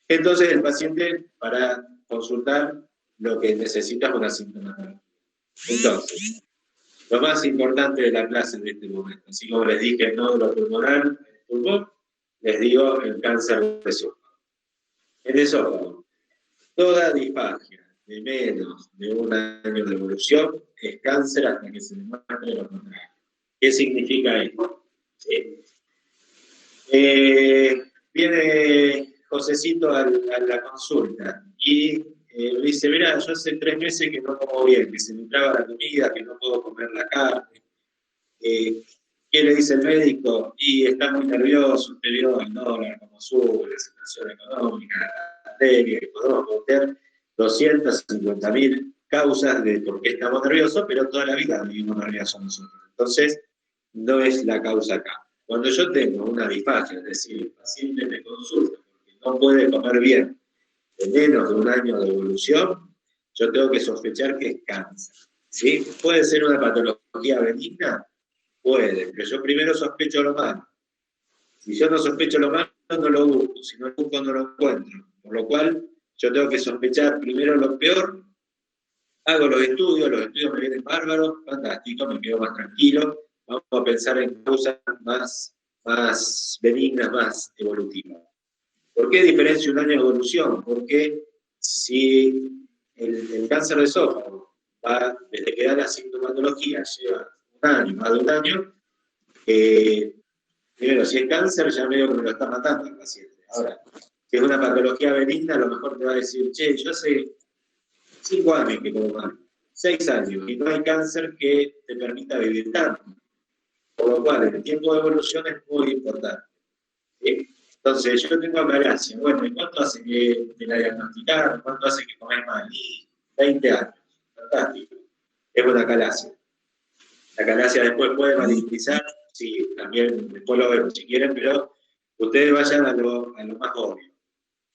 Entonces el paciente, para consultar, lo que necesita es una sintomatología. Entonces, lo más importante de la clase en este momento, así como les dije el nódulo pulmonar, el pulmón, les digo el cáncer de esófago. El esófago, toda disfagia de menos de un año de evolución es cáncer hasta que se demuestre lo contrario. ¿Qué significa esto? ¿Sí? Viene Josecito a la consulta y me dice, mira, yo hace 3 meses que no como bien, que se me traba la comida, que no puedo comer la carne. ¿Qué le dice el médico? Y está muy nervioso, usted vio el dólar, cómo sube, la situación económica, la pandemia, y podemos meter 250.000 causas de por qué estamos nerviosos, pero toda la vida vivimos nerviosos nosotros. Entonces, no es la causa acá. Cuando yo tengo una disfagia, es decir, el paciente me consulta porque no puede comer bien de menos de un año de evolución, yo tengo que sospechar que es cáncer. ¿Sí? ¿Puede ser una patología benigna? Puede, pero yo primero sospecho lo malo. Si yo no sospecho lo malo, no lo busco. Si no lo busco, no lo encuentro. Por lo cual, yo tengo que sospechar primero lo peor, hago los estudios me vienen bárbaros, fantástico, me quedo más tranquilo. Vamos a pensar en causas más benignas, más evolutivas. ¿Por qué diferencia un año de evolución? Porque si el cáncer de esófago va desde que da la sintomatología, lleva un año, más de un año, primero, si es cáncer, ya medio que me lo está matando el paciente. Ahora, si es una patología benigna, a lo mejor te va a decir, che, yo hace 5 años que como mal, 6 años, y no hay cáncer que te permita vivir tanto. Por lo cual, el tiempo de evolución es muy importante. ¿Sí? Entonces, yo tengo acalasia. Bueno, ¿y cuánto hace que te la diagnosticaron? ¿Cuánto hace que comes mal? Y 20 años. Fantástico. Es una acalasia. La acalasia después puede malignizar. Sí, también después lo vemos si quieren, pero ustedes vayan a lo más obvio.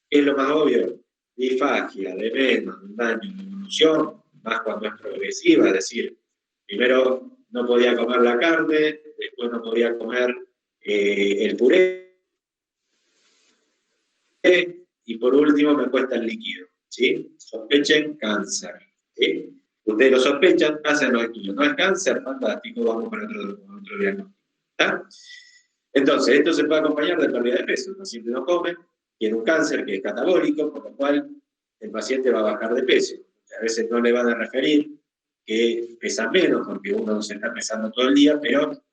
¿Qué es lo más obvio? Disfagia de menos de un año de evolución, más cuando es progresiva, es decir, primero no podía comer la carne, después no podía comer el puré, y por último me cuesta el líquido. ¿Sí? Sospechen cáncer. ¿Sí? Ustedes lo sospechan, hacen los estudios. ¿No es cáncer? Fantástico, vamos para otro diagnóstico. ¿Está? Entonces, esto se puede acompañar de pérdida de peso. El paciente no come, tiene un cáncer que es catabólico, por lo cual el paciente va a bajar de peso. A veces no le van a referir que pesa menos, porque uno se está pesando todo el día, pero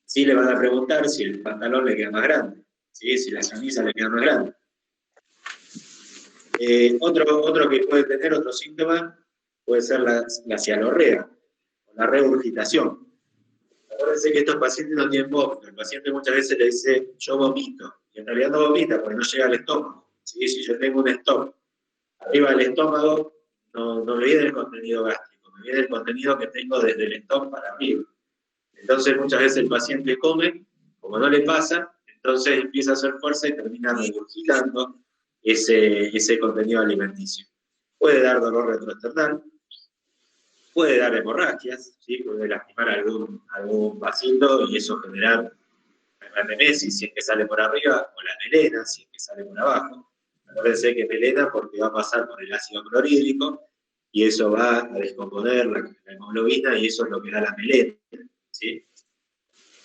sí le van a preguntar si el pantalón le queda más grande, ¿sí? Si la camisa le queda más grande. Otro que puede tener otro síntoma puede ser la cialorrea, o la regurgitación. Acuérdense que estos pacientes no tienen vómito. El paciente muchas veces le dice, yo vomito, y en realidad no vomita porque no llega al estómago. ¿Sí? Si yo tengo un stop arriba del estómago, no me viene el contenido gástrico, me viene el contenido que tengo desde el stop para arriba. Entonces muchas veces el paciente come, como no le pasa, entonces empieza a hacer fuerza y termina regurgitando ese contenido alimenticio. Puede dar dolor retroesternal, puede dar hemorragias, ¿sí? Puede lastimar algún vasito y eso generar la memesis si es que sale por arriba, o la melena si es que sale por abajo. Acuérdense que melena porque va a pasar por el ácido clorhídrico y eso va a descomponer la hemoglobina y eso es lo que da la melena. ¿Sí?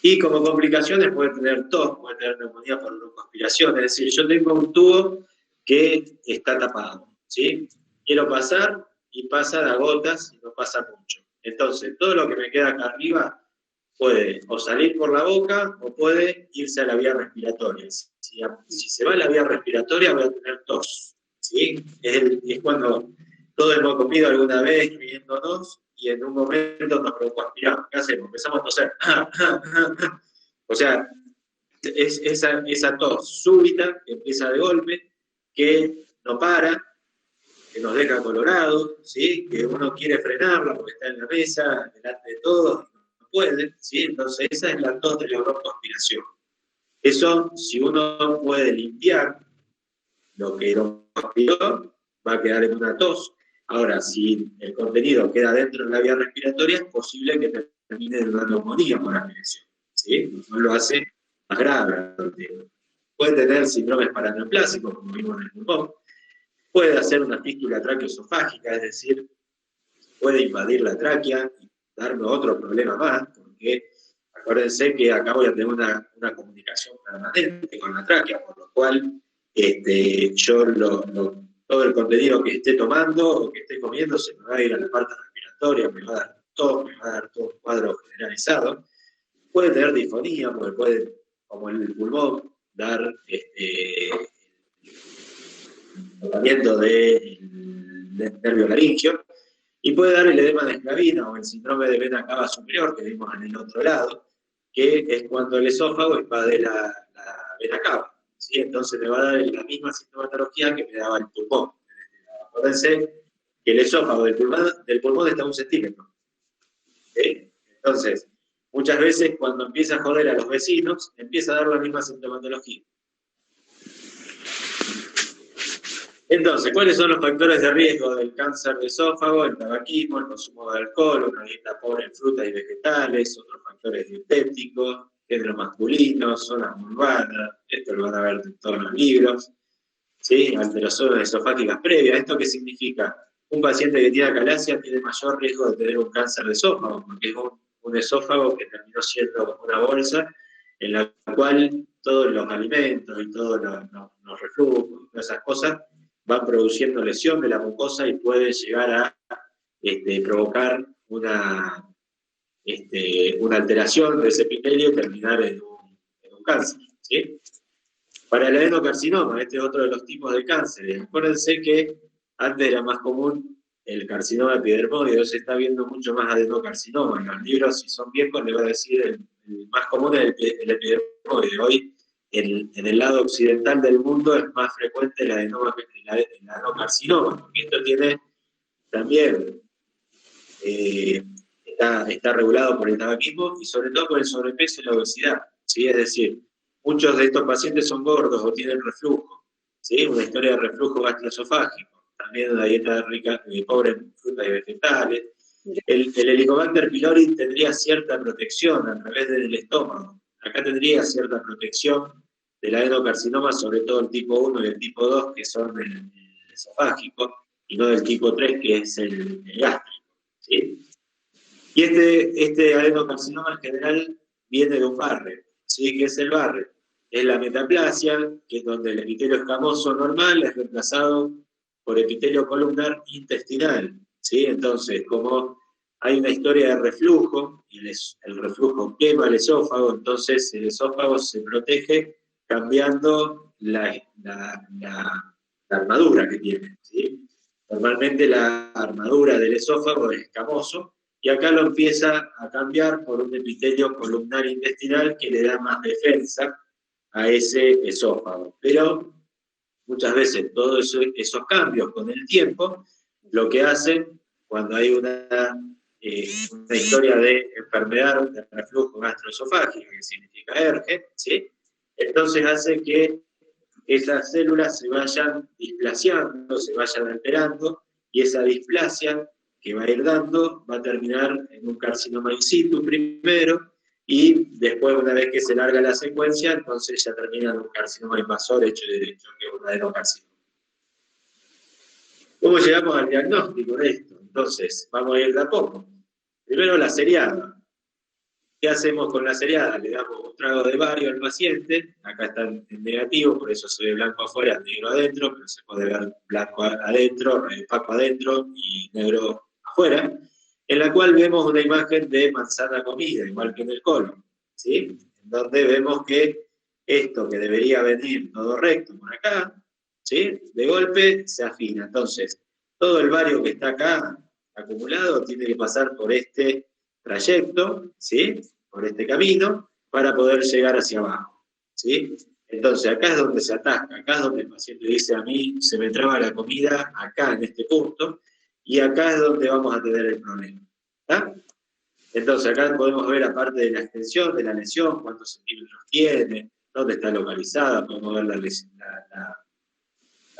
Y como complicaciones puede tener tos, puede tener neumonía por broncoaspiración, es decir, yo tengo un tubo que está tapado, ¿sí? Quiero pasar y pasa a gotas y no pasa mucho. Entonces, todo lo que me queda acá arriba puede o salir por la boca o puede irse a la vía respiratoria. Si se va a la vía respiratoria voy a tener tos, ¿sí? Es cuando todos hemos comido alguna vez riéndonos y en un momento nos broncoaspiramos. ¿Qué hacemos? Empezamos a toser. O sea, es esa tos súbita que empieza de golpe, que no para, que nos deja colorados, ¿sí? Que uno quiere frenarla porque está en la mesa, delante de todos, no puede, ¿sí? Entonces esa es la tos de la broncoaspiración. Eso, si uno puede limpiar lo que broncoaspiró, va a quedar en una tos. Ahora, si el contenido queda dentro de la vía respiratoria, es posible que termine en una neumonía por aspiración, ¿sí? No lo hace más grave. Puede tener síndromes paraneoplásicos, como vimos en el pulmón. Puede hacer una fístula traqueoesofágica, es decir, puede invadir la tráquea y darme otro problema más, porque acuérdense que acá voy a tener una comunicación permanente con la tráquea, por lo cual yo todo el contenido que esté tomando o que esté comiendo se me va a ir a la parte respiratoria, me va a dar tos, me va a dar todo un cuadro generalizado. Puede tener disfonía, porque puede, como en el pulmón, dar tratamiento del nervio laringio, y puede dar el edema de esclavina o el síndrome de vena cava superior, que vimos en el otro lado, que es cuando el esófago invade la vena cava, ¿sí? Entonces me va a dar la misma sintomatología que me daba el pulmón. Acuérdense que el esófago del pulmón está a 1 centímetro. ¿Sí? Entonces, muchas veces cuando empieza a joder a los vecinos, empieza a dar la misma sintomatología. Entonces, ¿cuáles son los factores de riesgo del cáncer de esófago? El tabaquismo, el consumo de alcohol, una dieta pobre en frutas y vegetales, otros factores dietéticos, género masculino, zonas urbanas, esto lo van a ver en todos los libros, ¿sí? Alteraciones esofágicas previas. ¿Esto qué significa? Un paciente que tiene acalasia tiene mayor riesgo de tener un cáncer de esófago, porque es un esófago que terminó siendo una bolsa en la cual todos los alimentos y todos los reflujos, todas esas cosas, van produciendo lesión de la mucosa y puede llegar a provocar una alteración de ese epitelio y terminar en un cáncer, ¿sí? Para el adenocarcinoma, este es otro de los tipos de cánceres. Acuérdense que antes era más común el carcinoma epidermoide, hoy se está viendo mucho más adenocarcinoma. En los libros, si son viejos, le va a decir el más común es el epidermoide. Hoy, en el lado occidental del mundo, es más frecuente el adenocarcinoma, porque esto tiene también, está regulado por el tabaquismo y sobre todo por el sobrepeso y la obesidad, ¿sí? Es decir, muchos de estos pacientes son gordos o tienen reflujo, ¿sí? Una historia de reflujo gastroesofágico, también una dieta rica, pobre en frutas y vegetales. El Helicobacter pylori tendría cierta protección a través del estómago. Acá tendría cierta protección del adenocarcinoma, sobre todo el tipo 1 y el tipo 2, que son el esofágico, y no del tipo 3, que es el gástrico, ¿sí? Y este adenocarcinoma en general viene de un Barrett, ¿sí? ¿Qué es el Barrett? Es la metaplasia, que es donde el epitelio escamoso normal es reemplazado por epitelio columnar intestinal, ¿sí? Entonces, como hay una historia de reflujo, y el reflujo quema el esófago, entonces el esófago se protege cambiando la armadura que tiene, ¿sí? Normalmente la armadura del esófago es escamoso, y acá lo empieza a cambiar por un epitelio columnar intestinal que le da más defensa a ese esófago. Pero muchas veces todos esos cambios con el tiempo lo que hacen cuando hay una historia de enfermedad de reflujo gastroesofágico, que significa ERGE, ¿sí? Entonces hace que esas células se vayan displasiando, se vayan alterando, y esa displasia que va a ir dando va a terminar en un carcinoma in situ primero, y después, una vez que se larga la secuencia, entonces ya termina en un carcinoma invasor hecho y derecho, que es un adenocarcinoma. ¿Cómo llegamos al diagnóstico de esto? Entonces, vamos a ir de a poco. Primero, la seriada. ¿Qué hacemos con la seriada? Le damos un trago de bario al paciente, acá está en negativo, por eso se ve blanco afuera, negro adentro, pero se puede ver blanco adentro, opaco adentro y negro afuera, en la cual vemos una imagen de manzana comida, igual que en el colon, ¿sí? En donde vemos que esto que debería venir todo recto por acá, ¿sí? De golpe se afina. Entonces, todo el bario que está acá acumulado tiene que pasar por este trayecto, ¿sí? Por este camino, para poder llegar hacia abajo, ¿sí? Entonces, acá es donde se atasca, acá es donde el paciente dice: a mí se me traba la comida acá, en este punto, y acá es donde vamos a tener el problema, ¿está? Entonces acá podemos ver, aparte de la extensión de la lesión, cuántos centímetros tiene, dónde está localizada, podemos ver la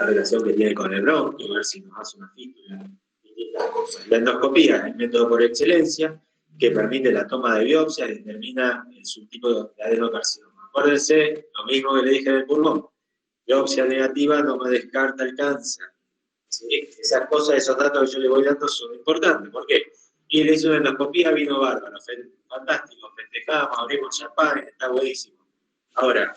relación que tiene con el bronquio, ver si nos hace una fístula, distintas cosas. La endoscopía es el método por excelencia que permite la toma de biopsia y determina el subtipo de adenocarcinoma. Acuérdense, lo mismo que le dije del pulmón, biopsia negativa no me descarta el cáncer. ¿Sí? Esas cosas, esos datos que yo le voy dando son importantes. ¿Por qué? Y le hice una endoscopía, vino bárbaro, fantástico, festejamos, abrimos champán, está buenísimo. Ahora,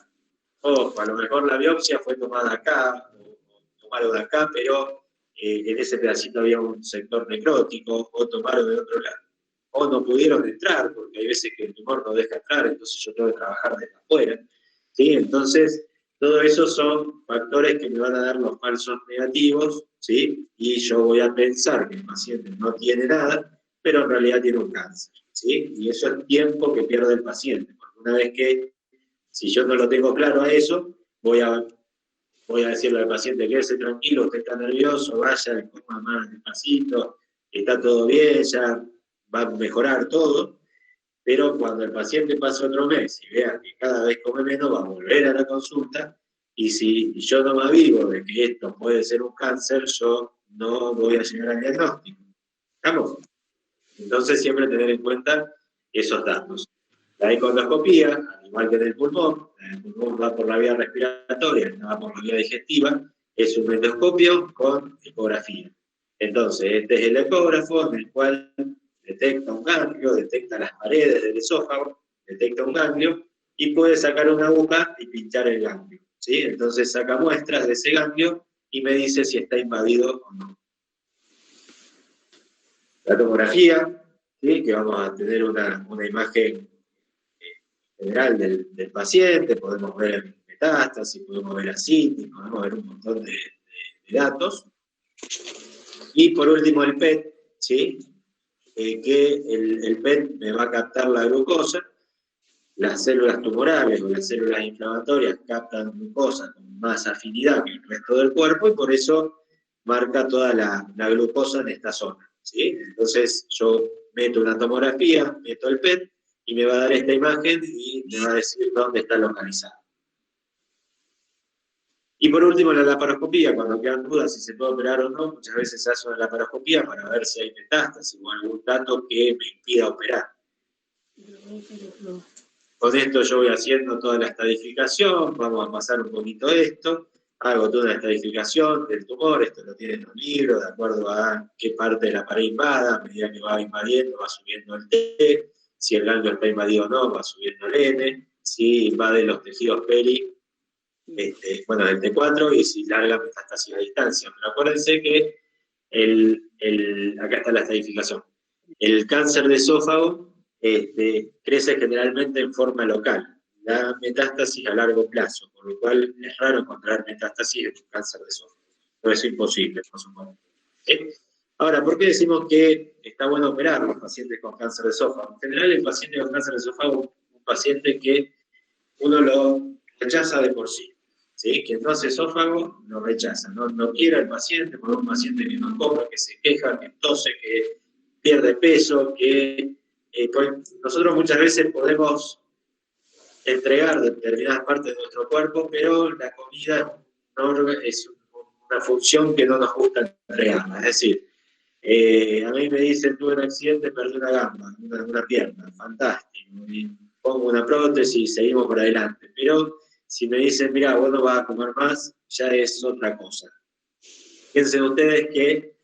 ojo, a lo mejor la biopsia fue tomada acá, o tomaron de acá, pero en ese pedacito había un sector necrótico, o tomaron de otro lado. O no pudieron entrar, porque hay veces que el tumor no deja entrar, entonces yo tengo que trabajar desde afuera. ¿Sí? Entonces, todo eso son factores que me van a dar los falsos negativos, ¿sí? Y yo voy a pensar que el paciente no tiene nada, pero en realidad tiene un cáncer, ¿sí? Y eso es tiempo que pierde el paciente, porque una vez que, si yo no lo tengo claro a eso, voy a decirle al paciente, quédese tranquilo, usted está nervioso, vaya, coma más despacito, está todo bien, ya va a mejorar todo, pero cuando el paciente pase otro mes y vea que cada vez come menos, va a volver a la consulta, y si yo no me avivo de que esto puede ser un cáncer, yo no voy a llegar al diagnóstico. ¿Estamos? Entonces siempre tener en cuenta esos datos. La econdoscopía, al igual que en el pulmón va por la vía respiratoria, va por la vía digestiva, es un endoscopio con ecografía. Entonces, este es el ecógrafo en el cual detecta un ganglio, detecta las paredes del esófago, detecta un ganglio y puede sacar una aguja y pinchar el ganglio. ¿Sí? Entonces saca muestras de ese ganglio y me dice si está invadido o no. La tomografía, ¿sí? Que vamos a tener una imagen general del paciente, podemos ver metástasis, podemos ver asitis, podemos ver un montón de datos. Y por último el PET, ¿sí? Que el PET me va a captar la glucosa, las células tumorales o las células inflamatorias captan glucosa con más afinidad que el resto del cuerpo y por eso marca toda la glucosa en esta zona, ¿sí? Entonces yo meto una tomografía, meto el PET y me va a dar esta imagen y me va a decir dónde está localizado. Y por último, la laparoscopía, cuando quedan dudas si se puede operar o no, muchas veces se hace una laparoscopía para ver si hay metástasis o algún dato que me impida operar. Con esto yo voy haciendo toda la estadificación, vamos a pasar un poquito esto, hago toda la estadificación del tumor, esto lo tienen en los libros, de acuerdo a qué parte de la pared invada, a medida que va invadiendo, va subiendo el T, si el ganglio está invadido o no, va subiendo el N, si invade los tejidos peri, bueno, del T4, y si larga metástasis a distancia. Pero acuérdense que acá está la estadificación. El cáncer de esófago crece generalmente en forma local, da metástasis a largo plazo, por lo cual es raro encontrar metástasis en un cáncer de esófago. No es imposible, por supuesto. ¿Sí? Ahora, ¿por qué decimos que está bueno operar a los pacientes con cáncer de esófago? En general, el paciente con cáncer de esófago es un paciente que uno lo rechaza de por sí. ¿Sí? Quien no hace esófago lo rechaza, no quiere al paciente, por un paciente que no come, que se queja, que tose, que pierde peso, que pues nosotros muchas veces podemos entregar determinadas partes de nuestro cuerpo, pero la comida no es una función que no nos gusta entregarla. Es decir, a mí me dicen, tuve un accidente, perdí una gamba, una pierna, fantástico, y pongo una prótesis y seguimos por adelante. Pero si me dicen, mira, vos no vas a comer más, ya es otra cosa. Piensen ustedes que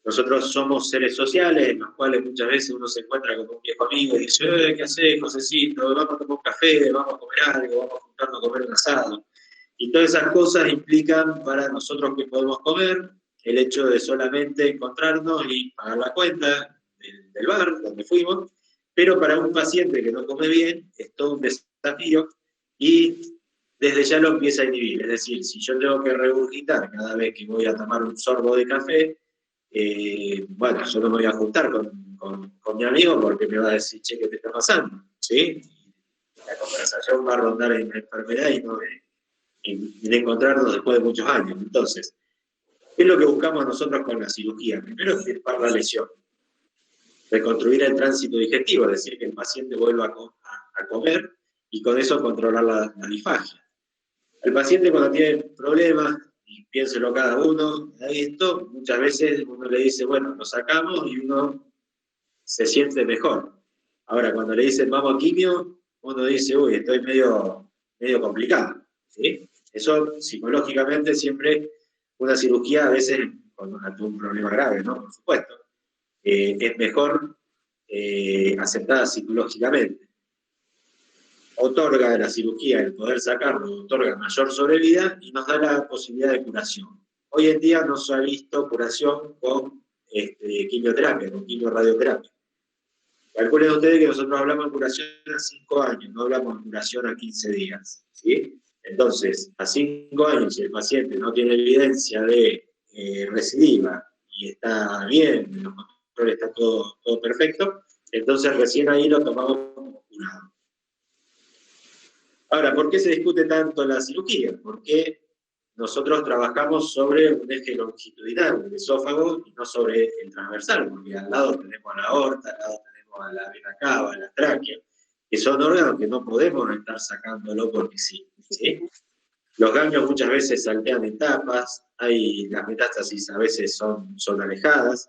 nosotros somos seres sociales, en los cuales muchas veces uno se encuentra con un viejo amigo y dice, ¿qué haces, Josecito? Vamos a tomar un café, vamos a comer algo, vamos a juntarnos a comer un asado. Y todas esas cosas implican para nosotros que podemos comer el hecho de solamente encontrarnos y pagar la cuenta del bar donde fuimos, pero para un paciente que no come bien es todo un desafío y desde ya lo empieza a inhibir. Es decir, si yo tengo que regurgitar cada vez que voy a tomar un sorbo de café, bueno, yo no me voy a juntar con mi amigo porque me va a decir, che, ¿qué te está pasando? ¿Sí? La conversación va a rondar en la enfermedad y no de encontrarnos después de muchos años. Entonces, ¿qué es lo que buscamos nosotros con la cirugía? Primero, extirpar la lesión. reconstruir el tránsito digestivo, es decir, que el paciente vuelva a comer y con eso controlar la disfagia. El paciente cuando tiene problemas, y piénselo cada uno, esto, muchas veces uno le dice, bueno, lo sacamos y uno se siente mejor. Ahora, cuando le dicen vamos a quimio, uno dice, uy, estoy medio complicado. ¿Sí? Eso psicológicamente siempre, una cirugía a veces, ante un problema grave, ¿no? Por supuesto, es mejor aceptada psicológicamente. Otorga a la cirugía el poder sacarlo, otorga mayor sobrevida y nos da la posibilidad de curación. Hoy en día no se ha visto curación con quimioterapia, con quimioradioterapia. Calculen ustedes que nosotros hablamos de curación a 5 años, no hablamos de curación a 15 días. ¿Sí? Entonces, a 5 años, si el paciente no tiene evidencia de recidiva y está bien, los controles está todo perfecto, entonces recién ahí lo tomamos como curado. Ahora, ¿por qué se discute tanto la cirugía? Porque nosotros trabajamos sobre un eje longitudinal del esófago y no sobre el transversal, porque al lado tenemos la aorta, al lado tenemos a la vena cava, a la tráquea, que son órganos que no podemos estar sacándolo porque sí. ¿Sí? Los ganglios muchas veces saltean etapas, las metástasis a veces son alejadas.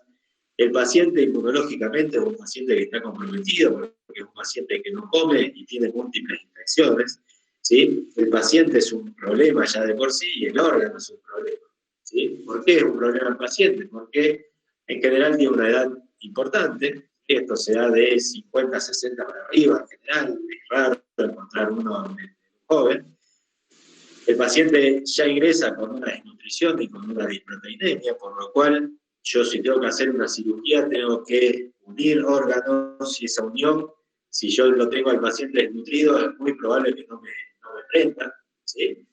El paciente inmunológicamente es un paciente que está comprometido, porque es un paciente que no come y tiene múltiples infecciones. ¿Sí? El paciente es un problema ya de por sí y el órgano es un problema. ¿Sí? ¿Por qué es un problema el paciente? Porque en general tiene una edad importante, esto se da de 50, 60 para arriba en general, es raro encontrar uno joven. El paciente ya ingresa con una desnutrición y con una disproteinemia, por lo cual yo si tengo que hacer una cirugía tengo que unir órganos y esa unión, si yo lo tengo al paciente desnutrido, es muy probable que no me prenda. ¿Sí?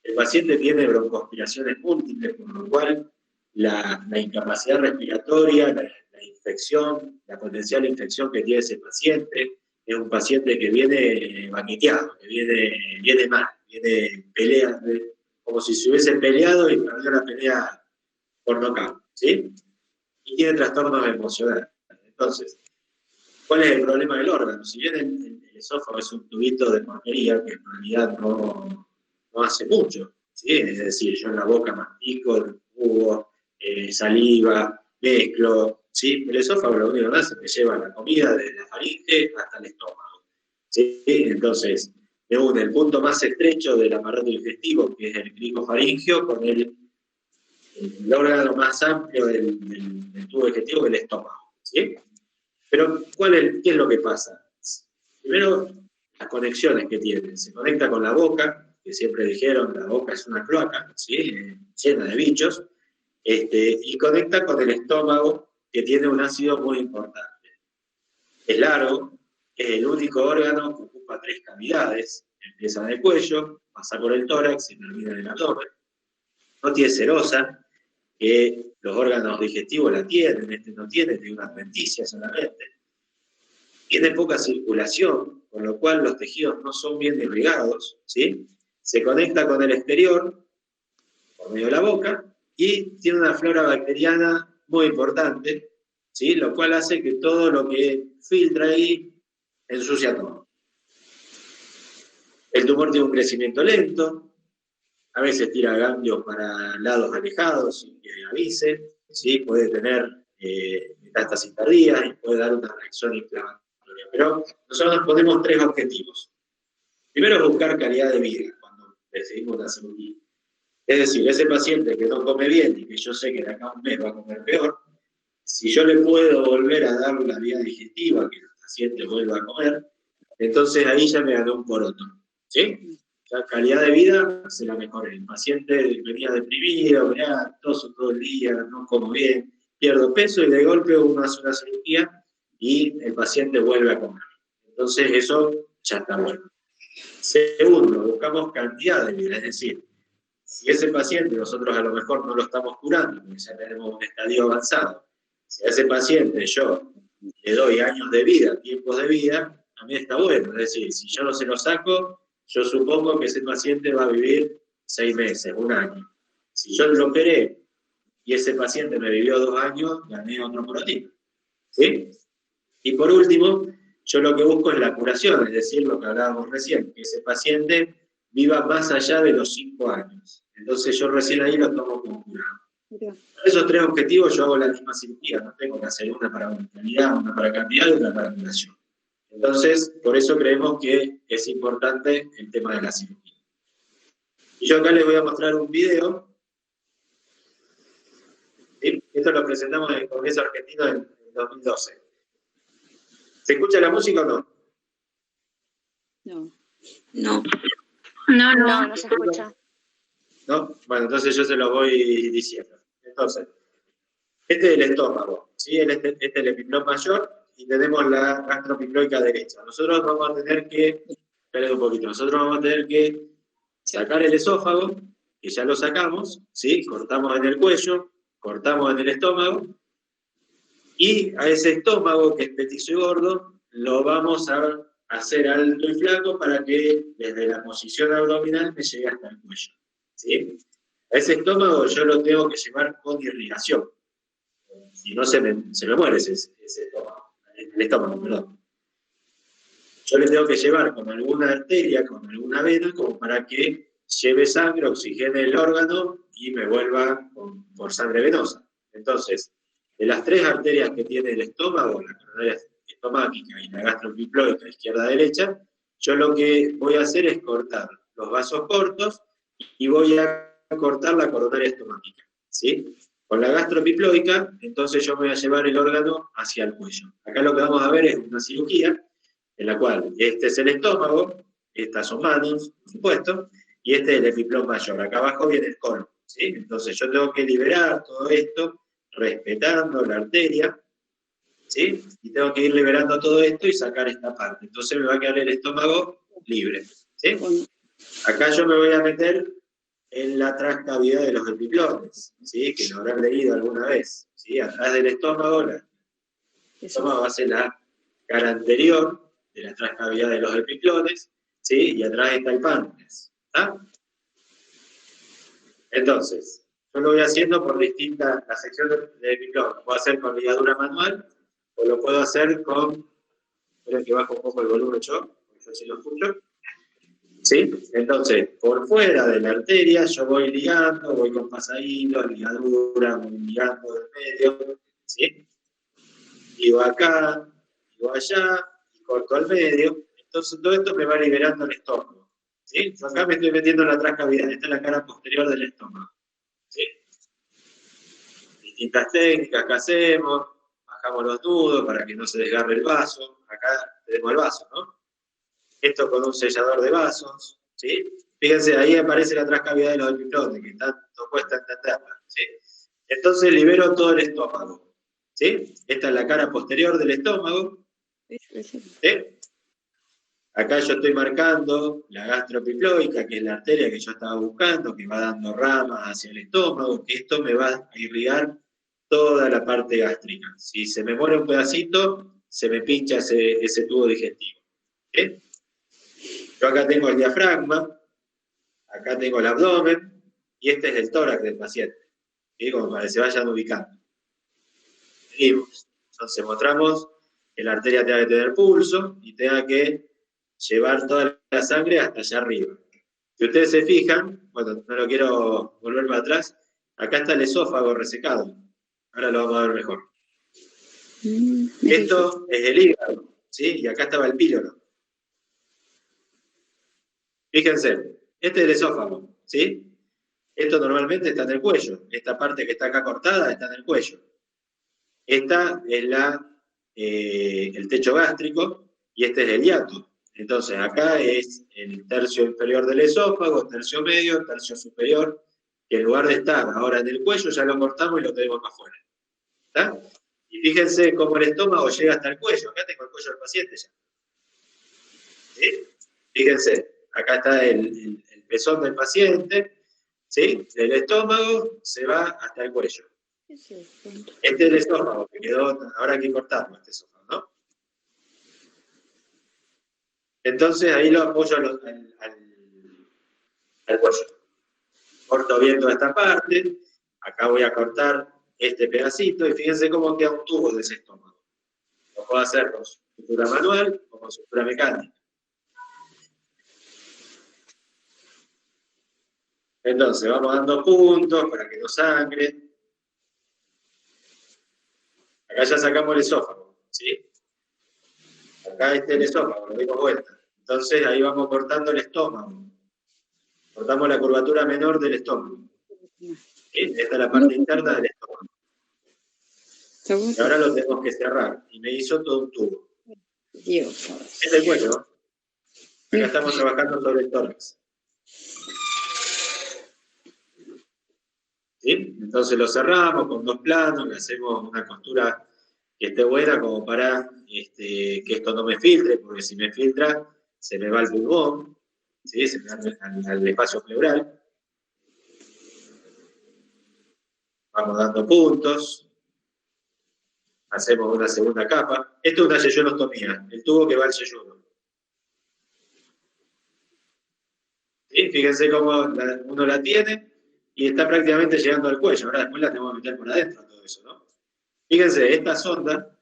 El paciente tiene broncoaspiraciones múltiples, por lo cual la incapacidad respiratoria, la infección, la potencial infección que tiene ese paciente, es un paciente que viene baqueteado, que viene mal, viene pelea, como si se hubiese peleado y perdió la pelea por nocaut, ¿sí? Y tiene trastornos emocionales. Entonces, ¿cuál es el problema del órgano? Si bien el esófago es un tubito de porquería que en realidad no hace mucho, ¿sí? Es decir, yo en la boca mastico, jugo, saliva, mezclo, ¿sí? El esófago lo único que hace es que lleva la comida desde la faringe hasta el estómago, ¿sí? Entonces, me une el punto más estrecho del aparato digestivo, que es el cricofaringio, con el órgano más amplio del tubo digestivo, que es el estómago, ¿sí? Pero, ¿qué es lo que pasa? Primero, las conexiones que tienen. Se conecta con la boca, que siempre dijeron, la boca es una cloaca, ¿sí? Llena de bichos, y conecta con el estómago, que tiene un ácido muy importante. Es largo, es el único órgano que ocupa 3 cavidades, empieza en el cuello, pasa por el tórax y termina en el abdomen. No tiene serosa, que los órganos digestivos la tienen, no tiene una adventicia solamente. Tiene poca circulación, con lo cual los tejidos no son bien irrigados, ¿sí? Se conecta con el exterior, por medio de la boca, y tiene una flora bacteriana muy importante, ¿sí? Lo cual hace que todo lo que filtra ahí ensucia todo. El tumor tiene un crecimiento lento, a veces tira ganglios para lados alejados sin que avise, ¿sí? Puede tener metástasis tardías y puede dar una reacción inflamatoria. Pero nosotros nos ponemos 3 objetivos. Primero es buscar calidad de vida cuando decidimos la cirugía. Es decir, ese paciente que no come bien y que yo sé que de acá a un mes va a comer peor, si yo le puedo volver a dar la vía digestiva, que el paciente vuelva a comer, entonces ahí ya me ganó un poroto. ¿Sí? La calidad de vida se la mejora. El paciente venía deprimido, venía toso todo el día, no como bien, pierdo peso y de golpe uno hace una cirugía y el paciente vuelve a comer. Entonces eso ya está bueno. Segundo, buscamos cantidad de vida, es decir, si ese paciente nosotros a lo mejor no lo estamos curando, porque ya tenemos un estadio avanzado, si a ese paciente yo le doy años de vida, tiempos de vida, también está bueno. Es decir, si yo no se lo saco, yo supongo que ese paciente va a vivir 6 meses, 1 año. Si yo lo operé y ese paciente me vivió 2 años, gané otro porotipo. ¿Sí? Y por último, yo lo que busco es la curación, es decir, lo que hablábamos recién, que ese paciente viva más allá de los 5 años. Entonces yo recién ahí lo tomo como curado. Para esos 3 objetivos yo hago la misma cirugía, no tengo que hacer una para mortalidad, una para cantidad y otra para curación. Entonces, por eso creemos que es importante el tema de la cirugía. Y yo acá les voy a mostrar un video. ¿Sí? Esto lo presentamos en el Congreso Argentino en 2012. ¿Se escucha la música o no? No. No se escucha. ¿No? Bueno, entonces yo se lo voy diciendo. Entonces, este es el estómago, ¿sí? Este es el epiplón mayor y tenemos la gastropiploica derecha. Nosotros vamos a tener que, esperen un poquito, nosotros vamos a tener que sacar el esófago, que ya lo sacamos, ¿sí? Cortamos en el cuello, cortamos en el estómago, y a ese estómago, que es petizo y gordo, lo vamos a hacer alto y flaco para que desde la posición abdominal me llegue hasta el cuello, ¿sí? A ese estómago yo lo tengo que llevar con irrigación. Si no, se me muere ese estómago, el estómago, perdón. Yo le tengo que llevar con alguna arteria, con alguna vena, como para que lleve sangre, oxigene el órgano y me vuelva por sangre venosa. Entonces, de las 3 arterias que tiene el estómago, la coronaria estomáquica y la gastropiploica izquierda-derecha, yo lo que voy a hacer es cortar los vasos cortos y voy a cortar la coronaria estomáquica, ¿sí? Con la gastropiploica, entonces yo voy a llevar el órgano hacia el cuello. Acá lo que vamos a ver es una cirugía en la cual este es el estómago, estas son manos, por supuesto, y este es el epiplón mayor. Acá abajo viene el colon, ¿sí? Entonces yo tengo que liberar todo esto respetando la arteria, ¿sí? Y tengo que ir liberando todo esto y sacar esta parte. Entonces me va a quedar el estómago libre, ¿sí? Acá yo me voy a meter en la transcavidad de los epiplones, ¿sí? Que lo habrán leído alguna vez, ¿sí? Atrás del estómago, el estómago hace la cara anterior de la transcavidad de los epiplones, ¿sí? Y atrás está el páncreas, ¿está? Entonces, yo lo voy haciendo por distintas, la sección de epiplón, lo puedo hacer con ligadura manual, o lo puedo hacer con, esperen que bajo un poco el volumen yo sí lo escucho, ¿sí? Entonces, por fuera de la arteria yo voy ligando, voy con pasadillos, ligadura, voy ligando del medio, ¿sí? Ligo acá, ligo allá, y corto al medio. Entonces todo esto me va liberando el estómago, ¿sí? Yo acá me estoy metiendo en la transcavidad, esta es la cara posterior del estómago, ¿sí? Distintas técnicas que hacemos, bajamos los nudos para que no se desgarre el vaso, acá tenemos el vaso, ¿no? Esto con un sellador de vasos, ¿sí? Fíjense, ahí aparece la transcavidad de los epiplones, que tanto cuesta entenderla, ¿sí? Entonces libero todo el estómago, ¿sí? Esta es la cara posterior del estómago, ¿sí? Acá yo estoy marcando la gastropiploica, que es la arteria que yo estaba buscando, que va dando ramas hacia el estómago, que esto me va a irrigar toda la parte gástrica. Si se me muere un pedacito, se me pincha ese tubo digestivo, ¿sí? Yo acá tengo el diafragma, acá tengo el abdomen, y este es el tórax del paciente, ¿sí? Como para que se vayan ubicando. Seguimos. Entonces mostramos que la arteria tenga que tener pulso y tenga que llevar toda la sangre hasta allá arriba. Si ustedes se fijan, bueno, no lo quiero volver para atrás, acá está el esófago resecado. Ahora lo vamos a ver mejor. Esto es el hígado, ¿sí? Y acá estaba el píloro. Fíjense, este es el esófago, ¿sí? Esto normalmente está en el cuello. Esta parte que está acá cortada está en el cuello. Esta es el techo gástrico y este es el hiato. Entonces acá es el tercio inferior del esófago, tercio medio, tercio superior, que en lugar de estar ahora en el cuello ya lo cortamos y lo tenemos acá afuera. ¿Está? Y fíjense cómo el estómago llega hasta el cuello. Acá tengo el cuello del paciente ya. ¿Sí? Fíjense, acá está el pezón del paciente, ¿sí? Del estómago se va hasta el cuello. Este es el esófago, que quedó, ahora hay que cortarlo, este esófago, ¿no? Entonces ahí lo apoyo al cuello. Corto bien toda esta parte, acá voy a cortar este pedacito, y fíjense cómo queda un tubo de ese estómago. Lo Lo puedo hacer con sutura manual o con sutura mecánica. Entonces, vamos dando puntos para que no sangre. Acá ya sacamos el esófago, ¿sí? Acá está el esófago, lo dimos vuelta. Entonces, ahí vamos cortando el estómago. Cortamos la curvatura menor del estómago. ¿Sí? Esta es la parte interna del estómago. Y ahora lo tenemos que cerrar. Y me hizo todo un tubo. Dios. Es el cuello, ¿no? Acá estamos trabajando sobre el tórax. ¿Sí? Entonces lo cerramos con 2 planos, le hacemos una costura que esté buena como para que esto no me filtre, porque si me filtra se me va el pulmón, ¿sí? Se me va al espacio pleural. Vamos dando puntos. Hacemos una segunda capa. Esto es una yeyunostomía, el tubo que va al yeyuno. ¿Sí? Fíjense cómo uno la tiene y está prácticamente llegando al cuello. Ahora después la tengo que meter por adentro, todo eso, ¿no? Fíjense, esta sonda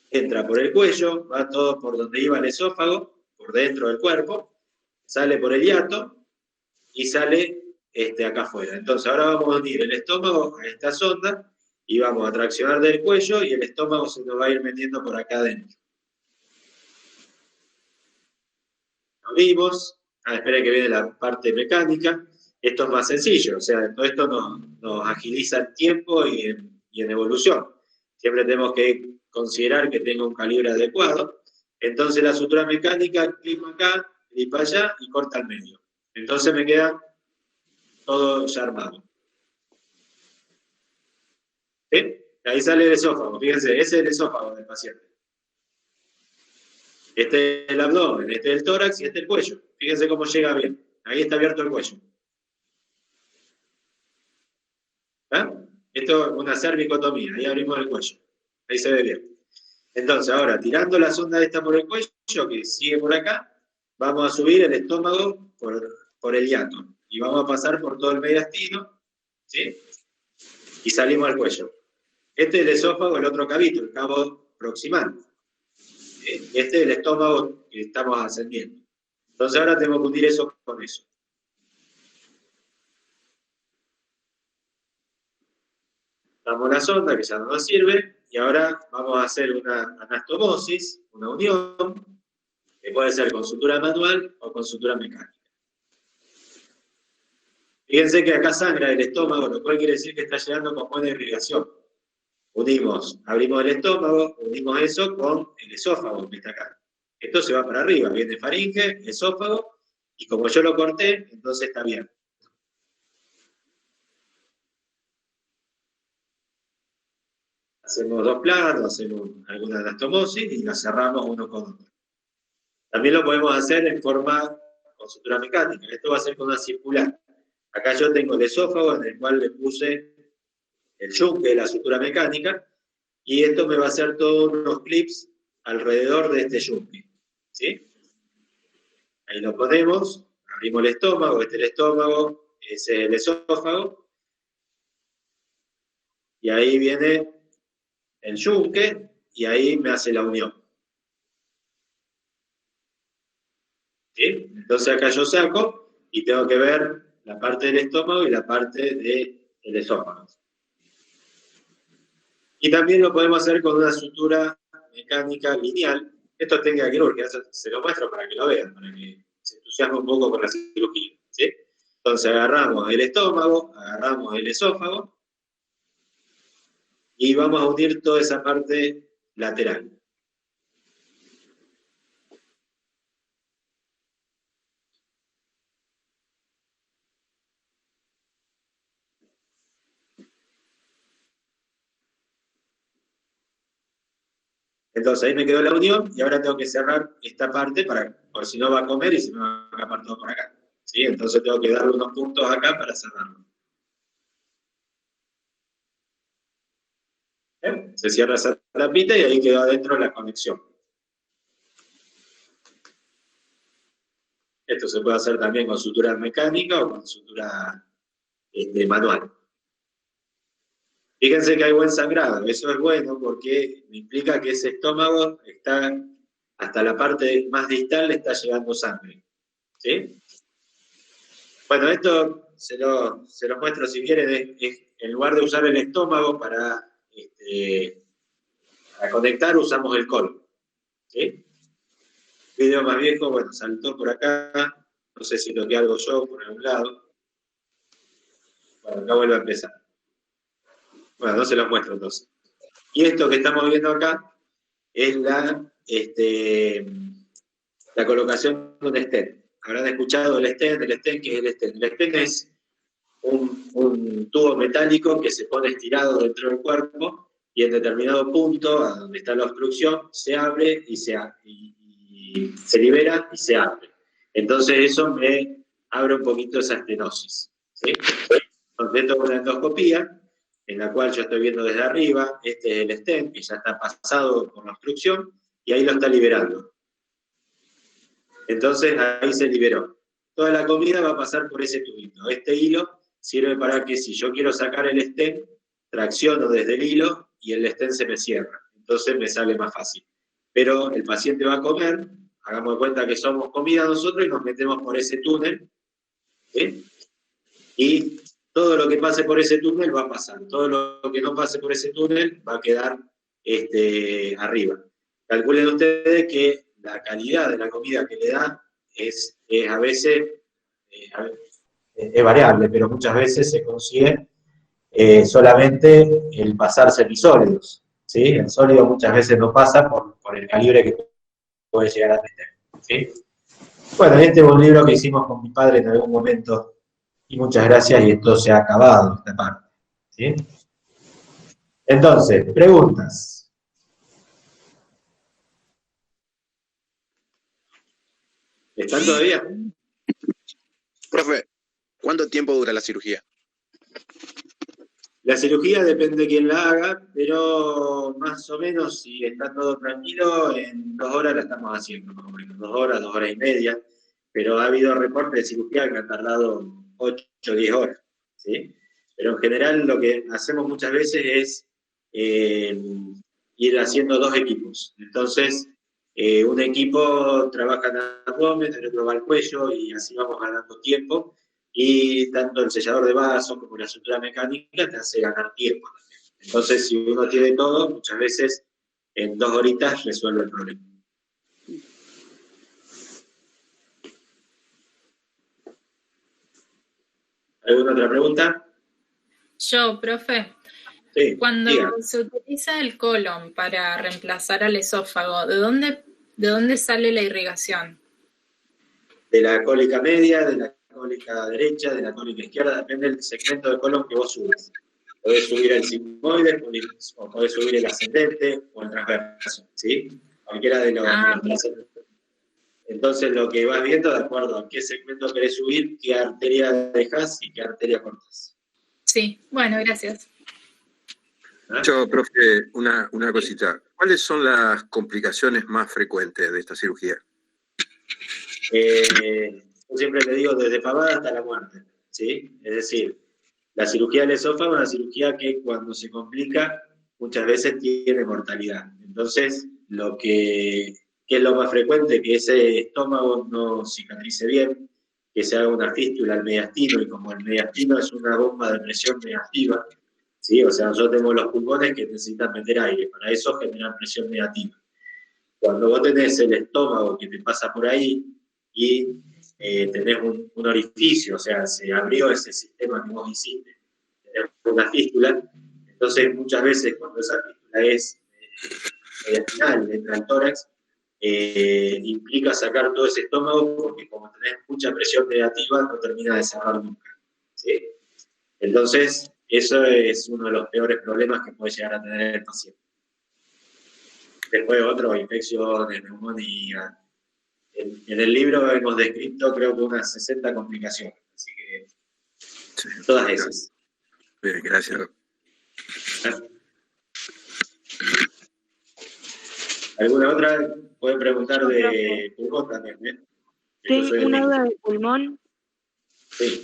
entra por el cuello, va todo por donde iba el esófago, por dentro del cuerpo, sale por el hiato y sale acá afuera. Entonces ahora vamos a unir el estómago a esta sonda y vamos a traccionar del cuello y el estómago se nos va a ir metiendo por acá adentro. Lo vimos. Espera que viene la parte mecánica. Esto es más sencillo, o sea, todo esto nos agiliza el tiempo y en evolución. Siempre tenemos que considerar que tenga un calibre adecuado. Entonces la sutura mecánica, clip acá, clip allá y corta al medio. Entonces me queda todo ya armado. ¿Sí? Ahí sale el esófago, fíjense, ese es el esófago del paciente. Este es el abdomen, este es el tórax y este es el cuello. Fíjense cómo llega bien. Ahí está abierto el cuello. ¿Ah? Esto es una cervicotomía, ahí abrimos el cuello. Ahí se ve bien. Entonces, ahora, tirando la sonda esta por el cuello, que sigue por acá, vamos a subir el estómago por el hiato. Y vamos a pasar por todo el mediastino, ¿sí? Y salimos al cuello. Este es el esófago, el otro cabito, el cabo proximal. Este es el estómago que estamos ascendiendo. Entonces ahora tenemos que unir eso con eso. Damos la sonda, que ya no nos sirve, y ahora vamos a hacer una anastomosis, una unión, que puede ser con sutura manual o con sutura mecánica. Fíjense que acá sangra el estómago, lo cual quiere decir que está llegando con buena irrigación. Unimos, abrimos el estómago, unimos eso con el esófago que está acá. Esto se va para arriba, viene faringe, esófago, y como yo lo corté, entonces está bien. Hacemos 2 planos, hacemos alguna anastomosis y la cerramos uno con otro. También lo podemos hacer en forma con sutura mecánica. Esto va a ser con una circular. Acá yo tengo el esófago en el cual le puse el yunque de la sutura mecánica y esto me va a hacer todos unos clips alrededor de este yunque. ¿Sí? Ahí lo ponemos, abrimos el estómago, este es el estómago, ese es el esófago, y ahí viene el yunque, y ahí me hace la unión. ¿Sí? Entonces acá yo saco, y tengo que ver la parte del estómago y la parte del esófago. Y también lo podemos hacer con una sutura mecánica lineal. Esto es técnica quirúrgica, se lo muestro para que lo vean, para que se entusiasme un poco con la cirugía. ¿Sí? Entonces agarramos el estómago, agarramos el esófago y vamos a unir toda esa parte lateral. Entonces ahí me quedó la unión y ahora tengo que cerrar esta parte porque si no va a comer y se me va a escapar todo por acá. ¿Sí? Entonces tengo que darle unos puntos acá para cerrarlo. Se cierra esa tapita y ahí quedó adentro la conexión. Esto se puede hacer también con sutura mecánica o con sutura manual. Fíjense que hay buen sangrado, eso es bueno porque implica que ese estómago está, hasta la parte más distal le está llegando sangre. ¿Sí? Bueno, esto se los muestro si quieren, en lugar de usar el estómago para conectar, usamos el colon. ¿Sí? Video más viejo, bueno, saltó por acá, no sé si toqué algo yo por algún lado. Bueno, acá vuelvo a empezar. Bueno, no se los muestro entonces. Y esto que estamos viendo acá es la colocación de un stent. Habrán escuchado el stent, ¿qué es el stent? El stent es un tubo metálico que se pone estirado dentro del cuerpo y en determinado punto, a donde está la obstrucción, se abre y se libera y se abre. Entonces eso me abre un poquito esa estenosis. ¿Sí? Entonces esto es una endoscopía en la cual yo estoy viendo desde arriba, este es el stent, que ya está pasado por la obstrucción, y ahí lo está liberando. Entonces ahí se liberó. Toda la comida va a pasar por ese tubito. Este hilo sirve para que si yo quiero sacar el stent, tracciono desde el hilo y el stent se me cierra. Entonces me sale más fácil. Pero el paciente va a comer, hagamos de cuenta que somos comida nosotros y nos metemos por ese túnel, ¿sí? Y todo lo que pase por ese túnel va a pasar. Todo lo que no pase por ese túnel va a quedar arriba. Calculen ustedes que la calidad de la comida que le dan es a veces, es variable, pero muchas veces se consigue solamente el pasar semisólidos. ¿Sí? El sólido muchas veces no pasa por el calibre que puede llegar a tener. ¿Sí? Bueno, este es un libro que hicimos con mi padre en algún momento, y muchas gracias, y esto se ha acabado, esta parte. ¿Sí? Entonces, preguntas. ¿Están todavía? Profe, ¿cuánto tiempo dura la cirugía? La cirugía depende de quién la haga, pero más o menos, si está todo tranquilo, en 2 horas la estamos haciendo, más o menos. 2 horas y media. Pero ha habido reportes de cirugía que han tardado 8 o 10 horas. ¿Sí? Pero en general lo que hacemos muchas veces es ir haciendo 2 equipos. Entonces, un equipo trabaja en abdomen, el otro va al cuello y así vamos ganando tiempo. Y tanto el sellador de vasos como la sutura mecánica te hace ganar tiempo también. Entonces, si uno tiene todo, muchas veces en 2 horitas resuelve el problema. ¿Alguna otra pregunta? Yo, profe, Sí, cuando diga. se utiliza el colon para reemplazar al esófago, ¿de dónde sale la irrigación? De la cólica media, de la cólica derecha, de la cólica izquierda, depende del segmento de colon que vos subas. Podés subir el sigmoide, o podés subir el ascendente o el transverso, ¿sí? Cualquiera de los trascendentes. Entonces lo que vas viendo de acuerdo a qué segmento querés subir, qué arteria dejás y qué arteria cortás. Sí, bueno, gracias. ¿Ah? Yo, profe, una cosita. ¿Cuáles son las complicaciones más frecuentes de esta cirugía? Yo siempre le digo desde pavada hasta la muerte, ¿sí? Es decir, la cirugía del esófago es una cirugía que cuando se complica muchas veces tiene mortalidad. Entonces, ¿qué es lo más frecuente? Que ese estómago no cicatrice bien, que se haga una fístula al mediastino, y como el mediastino es una bomba de presión negativa, ¿sí? O sea, nosotros tenemos los pulmones que necesitan meter aire, para eso generan presión negativa. Cuando vos tenés el estómago que te pasa por ahí y tenés un orificio, o sea, se abrió ese sistema que vos hiciste, tenés una fístula, entonces muchas veces cuando esa fístula es mediastinal, entra al tórax, implica sacar todo ese estómago porque como tenés mucha presión negativa no termina de cerrar nunca. ¿Sí? Entonces, eso es uno de los peores problemas que puede llegar a tener el paciente. Después otro, infecciones, neumonía. En el libro hemos descrito creo que unas 60 complicaciones, así que Sí, todas esas. Bien, gracias. ¿Alguna otra? Pueden preguntar de pulmón también, ¿eh? Tengo una duda de pulmón. Sí.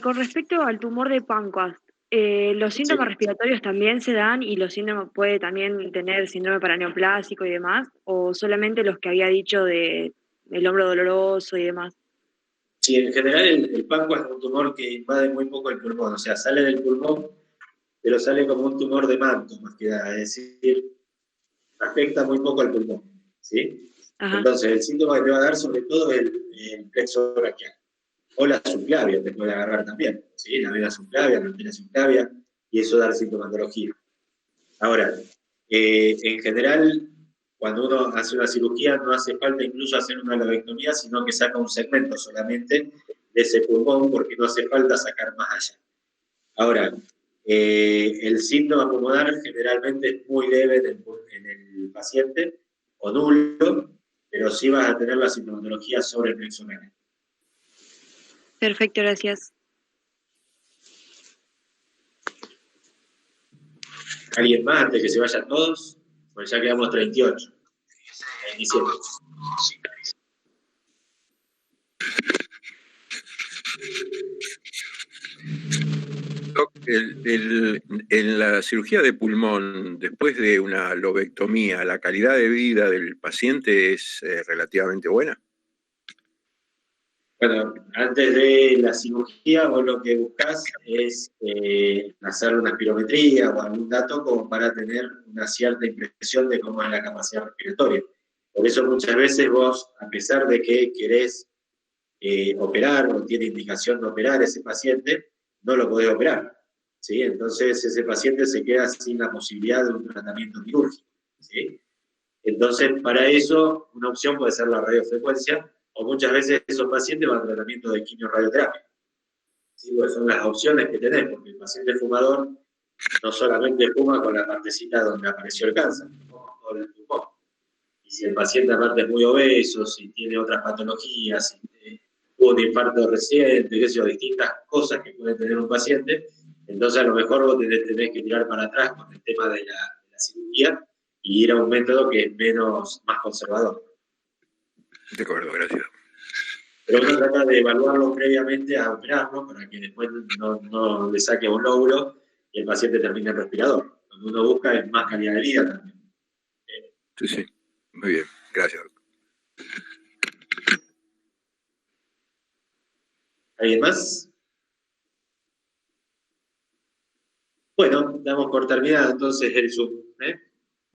Con respecto al tumor de páncreas, ¿Los síntomas respiratorios también se dan y los síntomas puede también tener síndrome paraneoplásico y demás? ¿O solamente los que había dicho de el hombro doloroso y demás? Sí, en general el páncreas es un tumor que invade muy poco el pulmón, o sea, sale del pulmón, pero sale como un tumor de manto, más que nada, es decir, afecta muy poco al pulmón, ¿sí? Ajá. Entonces, el síntoma que te va a dar sobre todo es el plexo braquial. O la subclavia te puede agarrar también, ¿sí? La vena subclavia, la arteria subclavia, y eso da sintomatología. Ahora, en general, cuando uno hace una cirugía, no hace falta incluso hacer una lobectomía, sino que saca un segmento solamente de ese pulmón, porque no hace falta sacar más allá. Ahora, el síntoma pulmonar generalmente es muy leve en el paciente, o nulo, pero sí vas a tener la sintomatología sobre el plexo braquial. Perfecto, gracias. ¿Alguien más antes que se vayan todos? Pues ya quedamos 38. Iniciemos. Doc, en la cirugía de pulmón, después de una lobectomía, ¿la calidad de vida del paciente es relativamente buena? Bueno, antes de la cirugía, vos lo que buscás es hacer una espirometría o algún dato como para tener una cierta impresión de cómo es la capacidad respiratoria. Por eso muchas veces vos, a pesar de que querés operar o tiene indicación de operar ese paciente, no lo podés operar, ¿sí? Entonces ese paciente se queda sin la posibilidad de un tratamiento quirúrgico, ¿sí? Entonces, para eso, una opción puede ser la radiofrecuencia, o muchas veces esos pacientes van a tratamiento de quimio-radioterapia. ¿Sí? Pues son las opciones que tenés, porque el paciente fumador no solamente fuma con la partecita donde apareció el cáncer, fuma todo el pulmón. Y si el paciente aparte es muy obeso, si tiene otras patologías, si tuvo un infarto reciente, qué sé yo, distintas cosas que puede tener un paciente, entonces a lo mejor vos tenés que tirar para atrás con el tema de la cirugía y ir a un método que es más conservador. De acuerdo, gracias. Pero uno trata de evaluarlo previamente a operarlo para que después no le saque un lóbulo y el paciente termine en respirador. Lo que uno busca es más calidad de vida también. Sí, sí. Muy bien, gracias. ¿Alguien más? Bueno, damos por terminado entonces el Zoom.